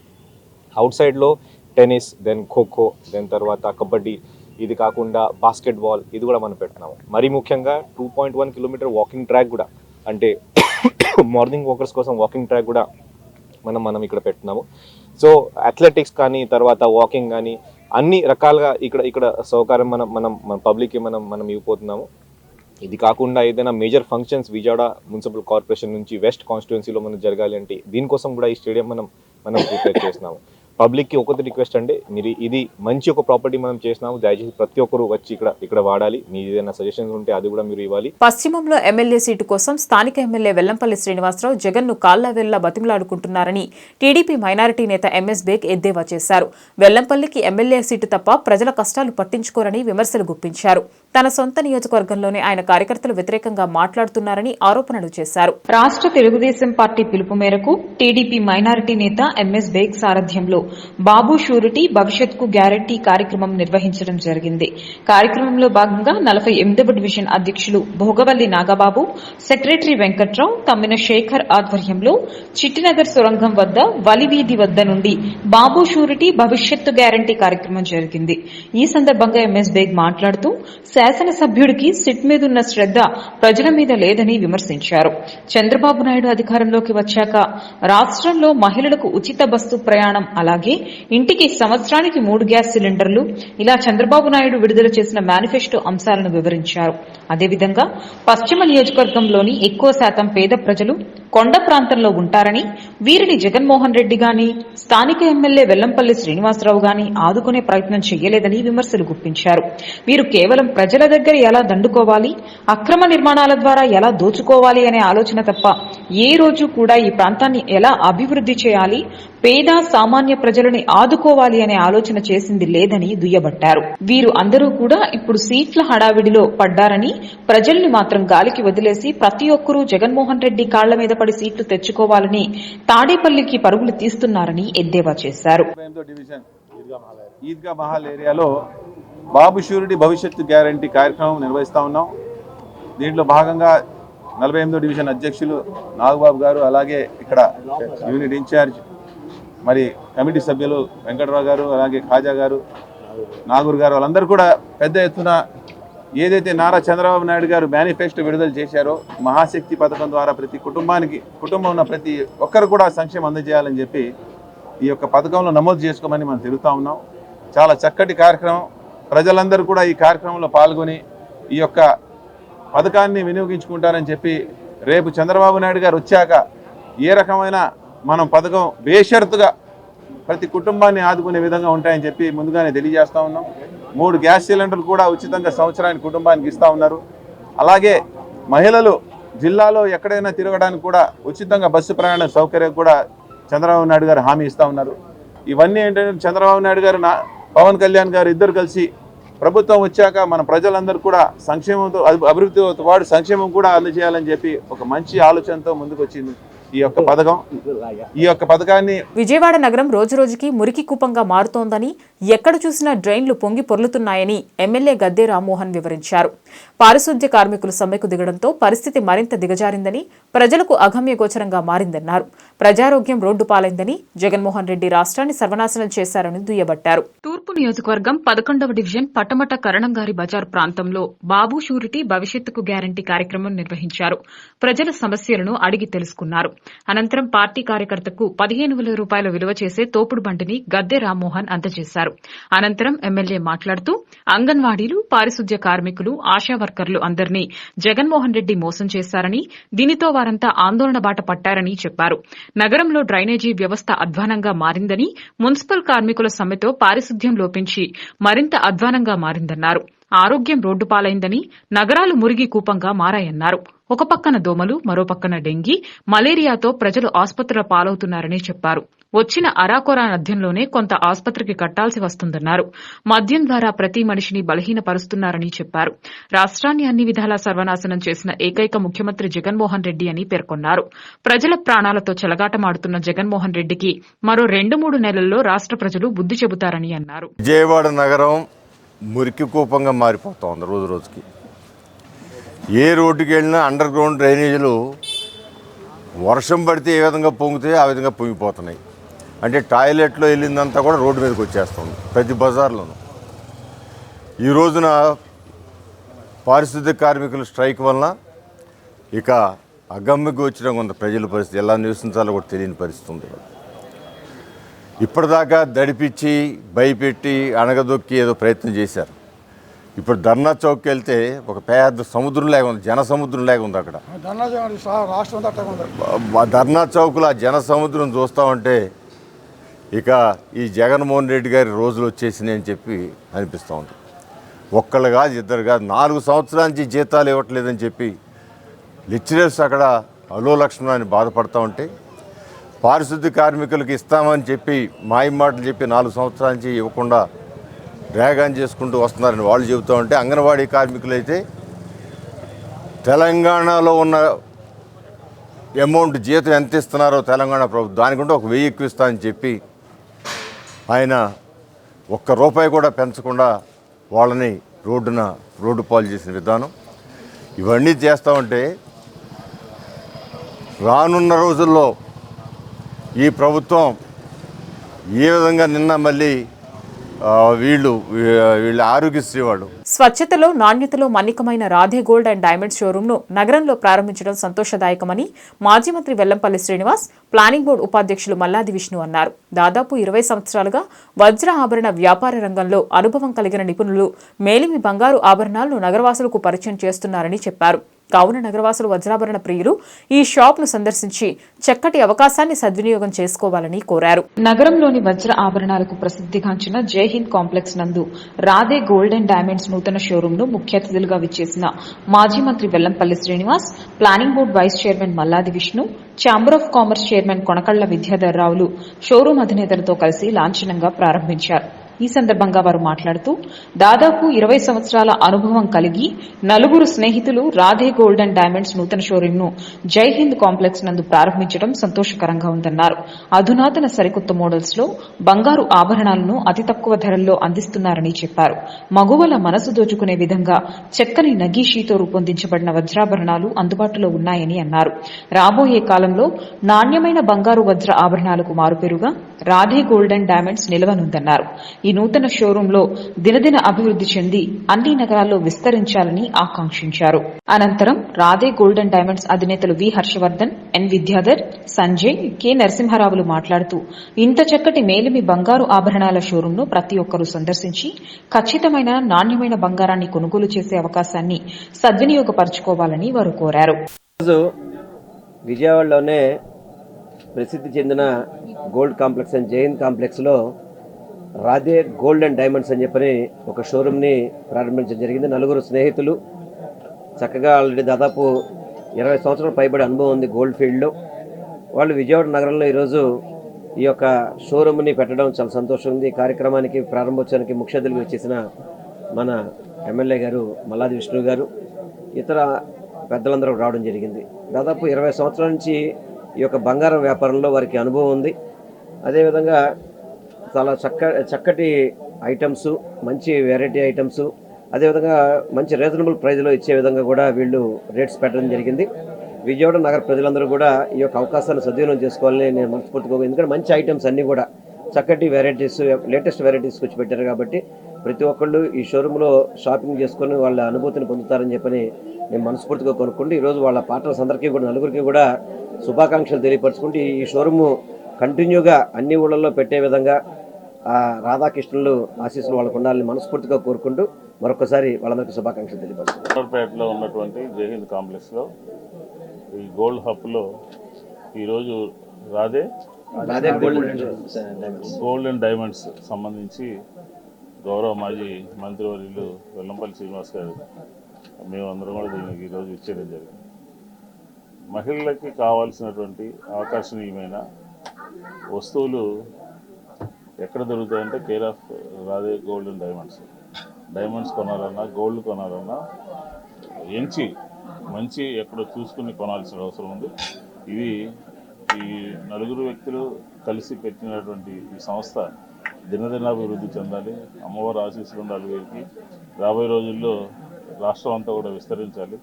అవుట్ సైడ్లో టెన్నిస్, దెన్ ఖోఖో, దెన్ తర్వాత కబడ్డీ, ఇది కాకుండా బాస్కెట్బాల్ ఇది కూడా మనం పెట్టినాము. మరీ ముఖ్యంగా 2.1 kilometer వాకింగ్ ట్రాక్ కూడా, అంటే మార్నింగ్ వాకర్స్ కోసం వాకింగ్ ట్రాక్ కూడా మనం ఇక్కడ పెట్టినాము. సో అథ్లెటిక్స్ కానీ, తర్వాత వాకింగ్ కానీ, అన్ని రకాలుగా ఇక్కడ సౌకర్యం మన పబ్లిక్కి మనం ఇవ్వబోతున్నాము. ఇది కాకుండా ఏదైనా major functions Vijayawada municipal corporation నుంచి వెస్ట్ కాన్స్టిట్యుయెన్సీలో మనం జరగాలి అంటే దీనికోసం కూడా ఈ స్టేడియం మనం ప్రిపేర్ చేస్తున్నాము. పబ్లిక్కి ఒకటి రిక్వెస్ట్ అంటే, మీరు ఇది మంచి ఒక ప్రాపర్టీ మనం చేసినాము, దయచేసి ప్రతి ఒక్కరు వచ్చి ఇక్కడ వాడాలి. మీ ఏదైనా సజెషన్స్ ఉంటే అది కూడా మీరు ఇవ్వాలి. పశ్చిమంలో ఎమ్మెల్యే సీటు కోసం స్థానిక ఎమ్మెల్యే వెల్లంపల్లి శ్రీనివాసరావు జగన్ను కాళ్ల వేళ్ల బతిమలాడుకుంటున్నారని టీడీపీ మైనారిటీ నేత ఎంఎస్ బేగ్ ఎద్దేవా చేశారు. వెల్లంపల్లికి ఎమ్మెల్యే సీటు తప్ప ప్రజల కష్టాలు పట్టించుకోరని విమర్శలు గుప్పించారు. తన సొంత నియోజకవర్గంలోనే ఆయన కార్యకర్తలు వ్యతిరేకంగా మాట్లాడుతున్నారని ఆరోపణలు చేశారు. రాష్ట్ర తెలుగుదేశం పార్టీ పిలుపు మేరకు టీడీపీ మైనారిటీ నేత ఎంఎస్ బేగ్ సారథ్యంలో బాబు షూరిటీ భవిష్యత్కు గ్యారెంటీ కార్యక్రమం నిర్వహించడం జరిగింది. కార్యక్రమంలో భాగంగా 48వ డివిజన్ అధ్యక్షులు భోగవల్లి నాగబాబు, సెక్రటరీ వెంకట్రావు, తమ్మిన శేఖర్ ఆధ్వర్యంలో చిట్టినగర్ సొరంగం వద్ద వలివీధి వద్ద నుండి బాబు షూరిటీ భవిష్యత్తు గ్యారెంటీ కార్యక్రమం జరిగింది. ఈ సందర్భంగా ఎంఎస్ బేగ్ మాట్లాడుతూ శాసనసభ్యుడికి సిట్ మీదున్న శ్రద్ధ ప్రజల మీద లేదని విమర్శించారు. చంద్రబాబు నాయుడు అధికారంలోకి వచ్చాక రాష్ట్రంలో మహిళలకు ఉచిత బస్సు ప్రయాణం, అలాగే ఇంటికి సంవత్సరానికి 3 గ్యాస్ సిలిండర్లు, ఇలా చంద్రబాబు నాయుడు విడుదల చేసిన మేనిఫెస్టో అంశాలను వివరించారు. అదేవిధంగా పశ్చిమ నియోజకవర్గంలోని ఎక్కువ శాతం పేద ప్రజలు కొండ ప్రాంతంలో ఉంటారని, వీరిని జగన్మోహన్ రెడ్డి గాని స్థానిక ఎమ్మెల్యే వెల్లంపల్లి శ్రీనివాసరావు గాని ఆదుకునే ప్రయత్నం చేయలేదని విమర్శలు గుప్పించారు. వీరు కేవలం ప్రజల దగ్గర ఎలా దండుకోవాలి, అక్రమ నిర్మాణాల ద్వారా ఎలా దోచుకోవాలి అనే ఆలోచన తప్ప ఏ రోజు కూడా ఈ ప్రాంతాన్ని ఎలా అభివృద్ధి చేయాలి, పేద సామాన్య ప్రజలని ఆదుకోవాలి అనే ఆలోచన చేసింది లేదని దుయ్యబట్టారు. వీరు అందరూ కూడా ఇప్పుడు సీట్ల హడావిడిలో పడ్డారని, ప్రజల్ని మాత్రం గాలికి వదిలేసి ప్రతి ఒక్కరూ జగన్మోహన్ రెడ్డి కాళ్ల మీద పడి సీట్లు తెచ్చుకోవాలని తాడేపల్లికి పరుగులు తీస్తున్నారని ఎద్దేవా చేశారు. ఈద్గా మహల్ ఏరియాలో బాబు షూరిటీ భవిష్యత్తు గ్యారంటీ కార్యక్రమం నిర్వహిస్తా ఉన్నాం. దీంట్లో భాగంగా 48వ డివిజన్ అధ్యక్షులు నాగబాబు గారు, అలాగే ఇక్కడ యూనిట్ ఇన్ఛార్జ్ మరి కమిటీ సభ్యులు వెంకటరావు గారు, అలాగే ఖాజా గారు, నాగూర్ గారు, వాళ్ళందరూ కూడా పెద్ద ఎత్తున ఏదైతే నారా చంద్రబాబు నాయుడు గారు మేనిఫెస్టో విడుదల చేశారో మహాశక్తి పథకం ద్వారా ప్రతి కుటుంబం ఉన్న ప్రతి ఒక్కరు కూడా సంక్షేమం అందజేయాలని చెప్పి ఈ యొక్క పథకంలో నమోదు చేసుకోమని మనం తిరుగుతూ ఉన్నాం. చాలా చక్కటి కార్యక్రమం. ప్రజలందరూ కూడా ఈ కార్యక్రమంలో పాల్గొని ఈ యొక్క పథకాన్ని వినియోగించుకుంటారని చెప్పి రేపు చంద్రబాబు నాయుడు గారు వచ్చాక ఏ రకమైన మనం పథకం బేషరతుగా ప్రతి కుటుంబాన్ని ఆదుకునే విధంగా ఉంటాయని చెప్పి ముందుగానే తెలియజేస్తూ ఉన్నాం. 3 గ్యాస్ సిలిండర్లు కూడా ఉచితంగా సంవత్సరానికి కుటుంబానికి ఇస్తూ ఉన్నారు. అలాగే మహిళలు జిల్లాలో ఎక్కడైనా తిరగడానికి కూడా ఉచితంగా బస్సు ప్రయాణ సౌకర్యం కూడా చంద్రబాబు నాయుడు గారు హామీ ఇస్తూ ఉన్నారు. ఇవన్నీ ఏంటంటే చంద్రబాబు నాయుడు గారు, పవన్ కళ్యాణ్ గారు ఇద్దరు కలిసి ప్రభుత్వం వచ్చాక మన ప్రజలందరూ కూడా సంక్షేమంతో అభివృద్ధితో పాటు సంక్షేమం కూడా అందజేయాలని చెప్పి ఒక మంచి ఆలోచనతో ముందుకు వచ్చింది ఈ యొక్క పథకాన్ని. విజయవాడ నగరం రోజురోజుకి మురికి కూపంగా మారుతోందని, ఎక్కడ చూసినా డ్రైన్లు పొంగి పొర్లుతున్నాయని ఎమ్మెల్యే గద్దె రామ్మోహన్ వివరించారు. పారిశుద్ధ్య కార్మికులు సమ్మెకు దిగడంతో పరిస్థితి మరింత దిగజారిందని, ప్రజలకు అగమ్యగోచరంగా మారిందన్నారు. ప్రజారోగ్యం రోడ్డు పాలైందని, జగన్మోహన్ రెడ్డి రాష్ట్రాన్ని సర్వనాశనం చేశారని దుయ్యబట్టారు. తూర్పు నియోజకవర్గం 11వ డివిజన్ పటమట కరణంగారి బజార్ ప్రాంతంలో బాబు షూరిటీ భవిష్యత్తుకు గ్యారంటీ కార్యక్రమం నిర్వహించారు. ప్రజల సమస్యలను అడిగి తెలుసుకున్నారు. అనంతరం పార్టీ కార్యకర్తకు 15,000 రూపాయల విలువ చేసే తోపుడు బండిని గద్దె రామ్మోహన్ అందజేశారు. అనంతరం ఎమ్మెల్యే మాట్లాడుతూ అంగన్వాడీలు, పారిశుద్ధ్య కార్మికులు, ఆశా వర్కర్లు అందరినీ జగన్మోహన్ రెడ్డి మోసం చేశారని, దీనితో వారంతా ఆందోళన బాట పట్టారని చెప్పారు. నగరంలో డ్రైనేజీ వ్యవస్థ అధ్వానంగా మారిందని, మున్సిపల్ కార్మికుల సమ్మెతో పారిశుద్ధ్యం లోపించి మరింత అధ్వానంగా మారిందన్నారు. ఆరోగ్యం రోడ్డు పాలైందని, నగరాలు మురిగి కూపంగా మారాయన్నారు. ఒక పక్కన దోమలు, మరో పక్కన డెంగీ, మలేరియాతో ప్రజలు ఆసుపత్రుల పాలవుతున్నారని చెప్పారు. వచ్చిన అరాకొరా మద్యంలోనే కొంత ఆసుపత్రికి కట్టాల్సి వస్తుందన్నారు. మద్యం ద్వారా ప్రతి మనిషిని బలహీనపరుస్తున్నారని చెప్పారు. రాష్ట్రాన్ని అన్ని విధాలా సర్వనాశనం చేసిన ఏకైక ముఖ్యమంత్రి జగన్మోహన్ రెడ్డి అని పేర్కొన్నారు. ప్రజల ప్రాణాలతో చెలగాటమాడుతున్న జగన్మోహన్ రెడ్డికి మరో 2-3 నెలల్లో రాష్ట్ర ప్రజలు బుద్ధి చెబుతారని అన్నారు. విజయవాడ నగరం మురికి కూపంగా మారిపోతుంది రోజు రోజుకి. ఏ రోడ్డుకి వెళ్ళినా అండర్ గ్రౌండ్ డ్రైనేజీలు వర్షం పడితే ఏ విధంగా పొంగుతాయో ఆ విధంగా పొంగిపోతున్నాయి. అంటే టాయిలెట్లో వెళ్ళిందంతా కూడా రోడ్డు మీదకి వచ్చేస్తుంది ప్రతి బజార్లోనూ. ఈ రోజున పారిశుద్ధ్య కార్మికుల స్ట్రైక్ వలన ఇక అగమ్యకు వచ్చిన కొంత ప్రజల పరిస్థితి ఎలా నివసించాలో కూడా తెలియని పరిస్థితి ఉంది. ఇప్పటిదాకా దడిపించి భయపెట్టి అణగదొక్కి ఏదో ప్రయత్నం చేశారు. ఇప్పుడు ధర్నా చౌక్కి వెళ్తే ఒక పెద్ద సముద్రం లాగా ఉంది, జన సముద్రం లాగా ఉంది. అక్కడ ధర్నా చౌక్లో ఆ జన సముద్రం చూస్తామంటే ఇక ఈ జగన్మోహన్ రెడ్డి గారి రోజులు వచ్చేసినాయి అని చెప్పి అనిపిస్తూ ఉంది. ఒక్కళ్ళు కాదు, ఇద్దరు కాదు, 4 సంవత్సరాల నుంచి జీతాలు ఇవ్వట్లేదని చెప్పి లెక్చరర్స్ అక్కడ అలో లక్షణాన్ని బాధపడతా ఉంటే, పారిశుద్ధ్య కార్మికులకు ఇస్తామని చెప్పి మాయ మాటలు చెప్పి 4 సంవత్సరాల నుంచి ఇవ్వకుండా డ్రాగ్ ఆన్ చేసుకుంటూ వస్తున్నారని వాళ్ళు చెబుతూ ఉంటే, అంగన్వాడీ కార్మికులైతే తెలంగాణలో ఉన్న అమౌంట్ జీతం ఎంత ఇస్తున్నారో తెలంగాణ ప్రభుత్వం దానికంటే 1000 ఎక్కువ ఇస్తా అని చెప్పి ఆయన ₹1 కూడా పెంచకుండా వాళ్ళని రోడ్డు పాలు చేసిన విధానం ఇవన్నీ చేస్తూ ఉంటే, రానున్న రోజుల్లో ఈ ప్రభుత్వం ఏ విధంగా నిన్న మళ్ళీ వీళ్ళు ఆరోగ్యశ్రీ వాళ్ళు స్వచ్ఛతలో నాణ్యతలో మన్నికమైన రాధే గోల్డ్ అండ్ డైమండ్స్ షోరూంను నగరంలో ప్రారంభించడం సంతోషదాయకమని మాజీ మంత్రి వెల్లంపల్లి శ్రీనివాస్, ప్లానింగ్ బోర్డు ఉపాధ్యక్షులు మల్లాది విష్ణు అన్నారు. దాదాపు 20 సంవత్సరాలుగా వజ్ర ఆభరణ వ్యాపార రంగంలో అనుభవం కలిగిన నిపుణులు మేలిమి బంగారు ఆభరణాలను నగరవాసులకు పరిచయం చేస్తున్నారని చెప్పారు. కావున నగరవాసులు వజ్రాభరణ ప్రియులు ఈ షాప్ ను సందర్శించి చక్కటి అవకాశాన్ని సద్వినియోగం చేసుకోవాలని కోరారు. నగరంలోని వజ్ర ఆభరణాలకు ప్రసిద్ధిగాంచిన జైహింద్ కాంప్లెక్స్ నందు రాధే గోల్డ్ అండ్ డైమండ్స్ నూతన షోరూంను ముఖ్య అతిథులుగా విచ్చేసిన మాజీ మంత్రి Vellampalli Srinivas, planning board vice chairman Malladi Vishnu, chamber of commerce chairman Konakalla Vidyadhar రావులు షోరూం అధినేతలతో కలిసి లాంఛనంగా ప్రారంభించారు. ఈ సందర్భంగా వారు మాట్లాడుతూ, దాదాపు 20 సంవత్సరాల అనుభవం కలిగి 4 స్నేహితులు రాధే గోల్డ్ అండ్ డైమండ్స్ నూతన షోరూంను జైహింద్ కాంప్లెక్స్ నందు ప్రారంభించడం సంతోషకరంగా ఉందన్నారు. అధునాతన సరికొత్త మోడల్స్ లో బంగారు ఆభరణాలను అతి తక్కువ ధరల్లో అందిస్తున్నారని చెప్పారు. మగువల మనసు దోచుకునే విధంగా చక్కని నగీషీతో రూపొందించబడిన వజ్రాభరణాలు అందుబాటులో ఉన్నాయని అన్నారు. రాబోయే కాలంలో నాణ్యమైన బంగారు వజ్ర ఆభరణాలకు మారుపేరుగా రాధే గోల్డ్ అండ్ డైమండ్స్ నిలవనుందన్నారు. ఈ నూతన షోరూంలో దినదిన అభివృద్ధి చెంది అన్ని నగరాల్లో విస్తరించాలని ఆకాంక్షించారు. అనంతరం రాధే గోల్డ్ అండ్ డైమండ్స్ అధినేతలు V Harshavardhan, N Vidyadhar, Sanjay, K నరసింహారావులు మాట్లాడుతూ, ఇంత చక్కటి మేలిమి బంగారు ఆభరణాల షోరూంను ప్రతి ఒక్కరూ సందర్శించి ఖచ్చితమైన నాణ్యమైన బంగారాన్ని కొనుగోలు చేసే అవకాశాన్ని సద్వినియోగపరచుకోవాలని వారు కోరారు. విజయవాడలోనే ప్రసిద్ధి చెందిన గోల్డ్ కాంప్లెక్స్ అండ్ జైన్ కాంప్లెక్స్లో రాధే గోల్డ్ అండ్ డైమండ్స్ అని చెప్పని ఒక షోరూమ్ని ప్రారంభించడం జరిగింది. 4 స్నేహితులు చక్కగా ఆల్రెడీ దాదాపు 20 సంవత్సరాల పైబడి అనుభవం ఉంది గోల్డ్ ఫీల్డ్లో. వాళ్ళు విజయవాడ నగరంలో ఈరోజు ఈ యొక్క షోరూమ్ని పెట్టడం చాలా సంతోషం ఉంది. ఈ కార్యక్రమానికి ప్రారంభోత్సవానికి ముఖ్య అతిథులుగా వచ్చేసిన మన ఎమ్మెల్యే గారు మల్లాది విష్ణు గారు, ఇతర పెద్దలందరూ రావడం జరిగింది. దాదాపు 20 సంవత్సరాల నుంచి ఈ యొక్క బంగారం వ్యాపారంలో వారికి అనుభవం ఉంది. అదేవిధంగా చాలా చక్కటి ఐటమ్స్, మంచి వెరైటీ ఐటమ్స్, అదేవిధంగా మంచి రీజనబుల్ ప్రైజ్లో ఇచ్చే విధంగా కూడా వీళ్ళు రేట్స్ పెట్టడం జరిగింది. విజయవాడ నగర ప్రజలందరూ కూడా ఈ యొక్క అవకాశాన్ని సద్వినియోగం చేసుకోవాలని నేను మనస్ఫూర్తిగా, ఎందుకంటే మంచి ఐటమ్స్ అన్నీ కూడా చక్కటి వెరైటీస్, లేటెస్ట్ వెరైటీస్ వచ్చి పెట్టారు కాబట్టి ప్రతి ఒక్కళ్ళు ఈ షోరూంలో షాపింగ్ చేసుకొని వాళ్ళ అనుభూతిని పొందుతారని చెప్పని నేను మనస్ఫూర్తిగా కొనుక్కుంటూ ఈరోజు వాళ్ళ పార్ట్నర్స్ అందరికీ కూడా 4 కూడా శుభాకాంక్షలు తెలియపరచుకుంటూ ఈ షోరూము కంటిన్యూగా అన్ని ఊళ్ళల్లో పెట్టే విధంగా రాధాకృష్ణులు ఆశీస్సులు వాళ్ళకు ఉండాలని మనస్ఫూర్తిగా కోరుకుంటూ మరొకసారి వాళ్ళందరికీ శుభాకాంక్షలు తెలియపరుచుకుంటారు. పేటలో ఉన్నటువంటి జైహింద్ కాంప్లెక్స్లో ఈ గోల్డ్ హబ్లో ఈరోజు రాధే గోల్డ్ అండ్ డైమండ్స్ సంబంధించి గౌరవ మాజీ మంత్రివర్యులు వెల్లంపల్లి శ్రీనివాస్ గారు మేమందరం కూడా దీనికి ఈరోజు ఇచ్చేయడం జరిగింది. మహిళలకి కావాల్సినటువంటి ఆకర్షణీయమైన వస్తువులు ఎక్కడ దొరుకుతాయంటే care of Radhe gold and diamonds కొనాలన్నా, గోల్డ్ కొనాలన్నా మంచి ఎక్కడో చూసుకుని కొనాల్సిన అవసరం ఉంది. ఇది ఈ 4 వ్యక్తులు కలిసి పెట్టినటువంటి ఈ సంస్థ దినదినాభివృద్ధి చెందాలి. అమ్మవారి ఆశీస్సులు ఉండాలి వీరికి. రాబోయే రోజుల్లో రాష్ట్రం అంతా కూడా విస్తరించాలి.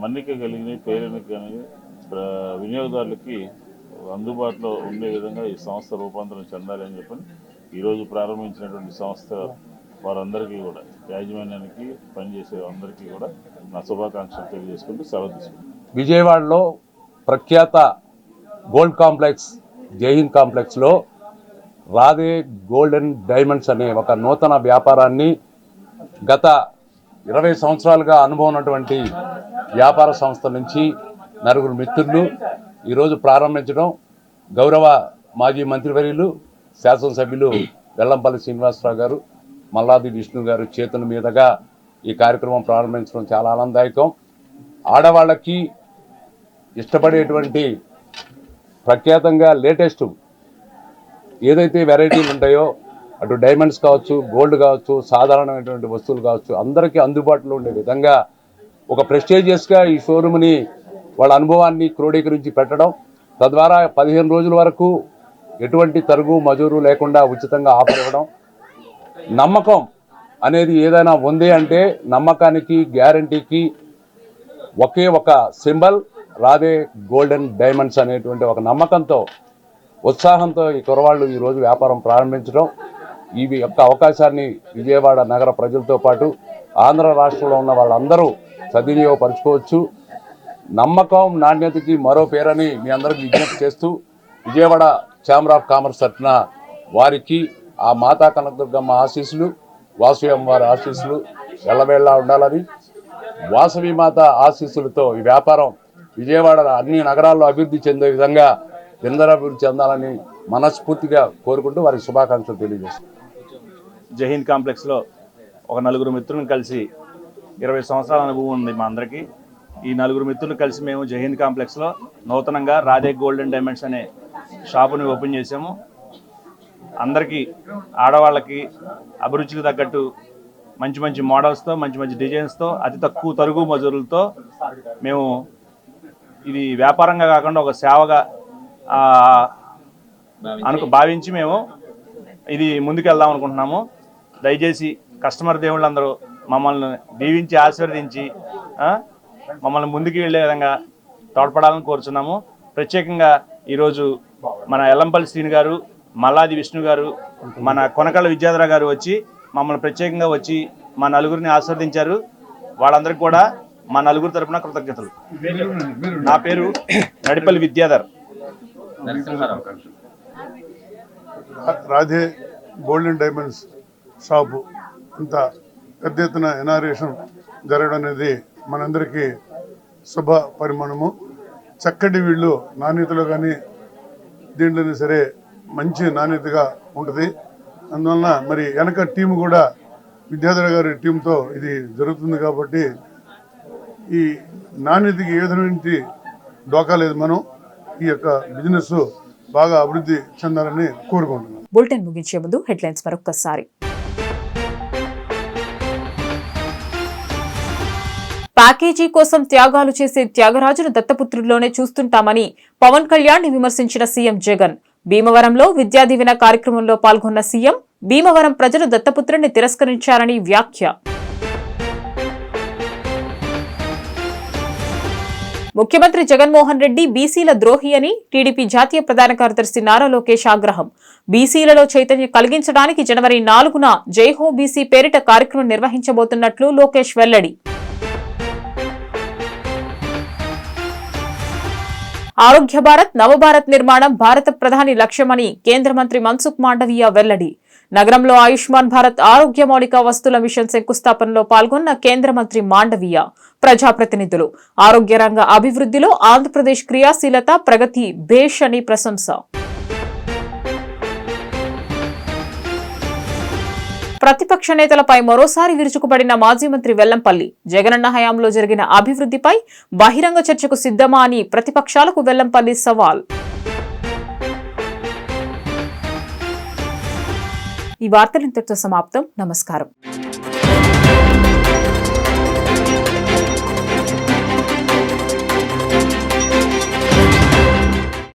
మన్నిక కలిగిన పేరెన్నిక కలిగి వినియోగదారులకి అందుబాటులో ఉండే విధంగా ఈ సంస్థ రూపాంతరం చెందాలి అని చెప్పని ఈరోజు ప్రారంభించినటువంటి సంస్థ వారందరికీ కూడా, యాజమాన్యానికి పనిచేసే అందరికీ కూడా నా శుభాకాంక్షలు తెలియజేసుకుంటూ సెలవు తీసుకుంటాను. విజయవాడలో ప్రఖ్యాత గోల్డ్ కాంప్లెక్స్ జైహింద్ కాంప్లెక్స్లో రాధే గోల్డ్ అండ్ డైమండ్స్ అనే ఒక నూతన వ్యాపారాన్ని గత 20 సంవత్సరాలుగా అనుభవం ఉన్నటువంటి వ్యాపార సంస్థ నుంచి 4 మిత్రులు ఈరోజు ప్రారంభించడం, గౌరవ మాజీ మంత్రివర్యులు శాసనసభ్యులు వెల్లంపల్లి శ్రీనివాసరావు గారు, మల్లాది విష్ణు గారు చేతుల మీదుగా ఈ కార్యక్రమం ప్రారంభించడం చాలా ఆనందదాయకం. ఆడవాళ్ళకి ఇష్టపడేటువంటి ప్రఖ్యాతంగా లేటెస్ట్ ఏదైతే వెరైటీలు ఉంటాయో అటు డైమండ్స్ కావచ్చు, గోల్డ్ కావచ్చు, సాధారణమైనటువంటి వస్తువులు కావచ్చు, అందరికీ అందుబాటులో ఉండే విధంగా ఒక ప్రెస్టీజియస్గా ఈ షోరూమ్ని వాళ్ళ అనుభవాన్ని క్రోడీకరించి పెట్టడం, తద్వారా 15 రోజుల వరకు ఎటువంటి తరుగు మజూరు లేకుండా ఉచితంగా ఆఫర్ ఇవ్వడం. నమ్మకం అనేది ఏదైనా ఉంది అంటే నమ్మకానికి, గ్యారంటీకి ఒకే ఒక సింబల్ రాధే గోల్డెన్ డైమండ్స్ అనేటువంటి ఒక నమ్మకంతో, ఉత్సాహంతో ఈ కుర్రవాళ్ళు ఈరోజు వ్యాపారం ప్రారంభించడం, ఈ యొక్క అవకాశాన్ని విజయవాడ నగర ప్రజలతో పాటు ఆంధ్ర రాష్ట్రంలో ఉన్న వాళ్ళందరూ సద్వినియోగపరచుకోవచ్చు. నమ్మకం, నాణ్యతకి మరో పేరని మీ అందరికీ విజ్ఞప్తి చేస్తూ, విజయవాడ ఛాంబర్ ఆఫ్ కామర్స్ తరఫున వారికి ఆ మాతా కనకదుర్గమ్మ ఆశీస్సులు, వాసవి అమ్మవారి ఆశీస్సులు ఎల్లవేళలా ఉండాలని, వాసవి మాత ఆశీస్సులతో ఈ వ్యాపారం విజయవాడ అన్ని నగరాల్లో అభివృద్ధి చెందే విధంగా దినదరాభివృద్ధి చెందాలని మనస్ఫూర్తిగా కోరుకుంటూ వారికి శుభాకాంక్షలు తెలియజేస్తాను. జైహింద్ కాంప్లెక్స్లో ఒక 4 మిత్రులను కలిసి 20 సంవత్సరాల అనుభవం ఉంది మా అందరికీ. ఈ 4 మిత్రులు కలిసి మేము జైహింద్ కాంప్లెక్స్లో నూతనంగా రాధే గోల్డెన్ డైమండ్స్ అనే షాపుని ఓపెన్ చేసాము. అందరికీ, ఆడవాళ్ళకి అభిరుచికి తగ్గట్టు మంచి మంచి మోడల్స్తో, మంచి మంచి డిజైన్స్తో, అతి తక్కువ తరుగు మజూరులతో మేము ఇది వ్యాపారంగా కాకుండా ఒక సేవగా భావించి మేము ఇది ముందుకెళ్దాం అనుకుంటున్నాము. దయచేసి కస్టమర్ దేవుళ్ళందరూ మమ్మల్ని దీవించి ఆశీర్వదించి మమ్మల్ని ముందుకు వెళ్ళే విధంగా తోడ్పడాలని కోరుచున్నాము. ప్రత్యేకంగా ఈరోజు మన ఎల్లంపల్లి శ్రీని గారు, మల్లాది విష్ణు గారు, మన కొనకళ్ళ విద్యాధర గారు వచ్చి మమ్మల్ని ప్రత్యేకంగా వచ్చి మా నలుగురిని ఆశీర్వదించారు. వాళ్ళందరికీ కూడా మా నలుగురు తరపున కృతజ్ఞతలు. నా పేరు Nadipalli Vidyadhar. Radhe golden diamonds shop ఇంత పెద్ద ఎత్తున ఇనాగ్రేషన్ జరగడం అనేది మనందరికీ శుభ పరిమాణము. చక్కటి వీళ్ళు నాణ్యతలో కానీ దీంట్లోనే సరే మంచి నాణ్యతగా ఉంటుంది. అందువలన మరి వెనక టీం కూడా విద్యాధర గారి టీంతో ఇది జరుగుతుంది కాబట్టి ఈ నాణ్యతకి ఏ విధమైన డోకా లేదు. మనం ఈ యొక్క బిజినెస్ బాగా అభివృద్ధి చెందాలని కోరుకుంటున్నాం. బులెటిన్ ముగించే ముందు హెడ్లైన్స్ మరొకసారి. ప్యాకేజీ కోసం త్యాగాలు చేసే త్యాగరాజును దత్తపుత్రుల్లోనే చూస్తుంటామని పవన్ కళ్యాణ్ ని విమర్శించిన సీఎం జగన్. భీమవరంలో విద్యా దీవెన కార్యక్రమంలో పాల్గొన్న సీఎం, భీమవరం ప్రజలు దత్తపుత్రుడిని తిరస్కరించారని వ్యాఖ్య. ముఖ్యమంత్రి జగన్మోహన్ రెడ్డి బీసీల ద్రోహి అని టీడీపీ జాతీయ ప్రధాన కార్యదర్శి నారా లోకేష్ ఆగ్రహం. బీసీలలో చైతన్యం కలిగించడానికి జనవరి 4న జైహో బీసీ పేరిట కార్యక్రమం నిర్వహించబోతున్నట్లు లోకేష్ వెల్లడి. ఆరోగ్య భారత్, నవభారత్ నిర్మాణం భారత ప్రధాని లక్ష్యమని కేంద్ర మంత్రి మన్సుఖ్ మాండవీయ వెల్లడి. నగరంలో ఆయుష్మాన్ భారత్ ఆరోగ్య మౌలిక వస్తువుల మిషన్ శంకుస్థాపనలో పాల్గొన్న కేంద్ర మంత్రి మాండవీయ. ప్రజాప్రతినిధులు, ఆరోగ్య రంగ అభివృద్ధిలో ఆంధ్రప్రదేశ్ క్రియాశీలత, ప్రగతి భేష్ అని ప్రశంస. ప్రతిపక్ష నేతలపై మరోసారి విరుచుకుపడిన మాజీ మంత్రి వెల్లంపల్లి. జగనన్న హయాంలో జరిగిన అభివృద్ధిపై బహిరంగ చర్చకు సిద్ధమా అని ప్రతిపక్షాలకు వెల్లంపల్లి సవాల్. ఈ వార్తలు ఇంతటితో సమాప్తం. నమస్కారం.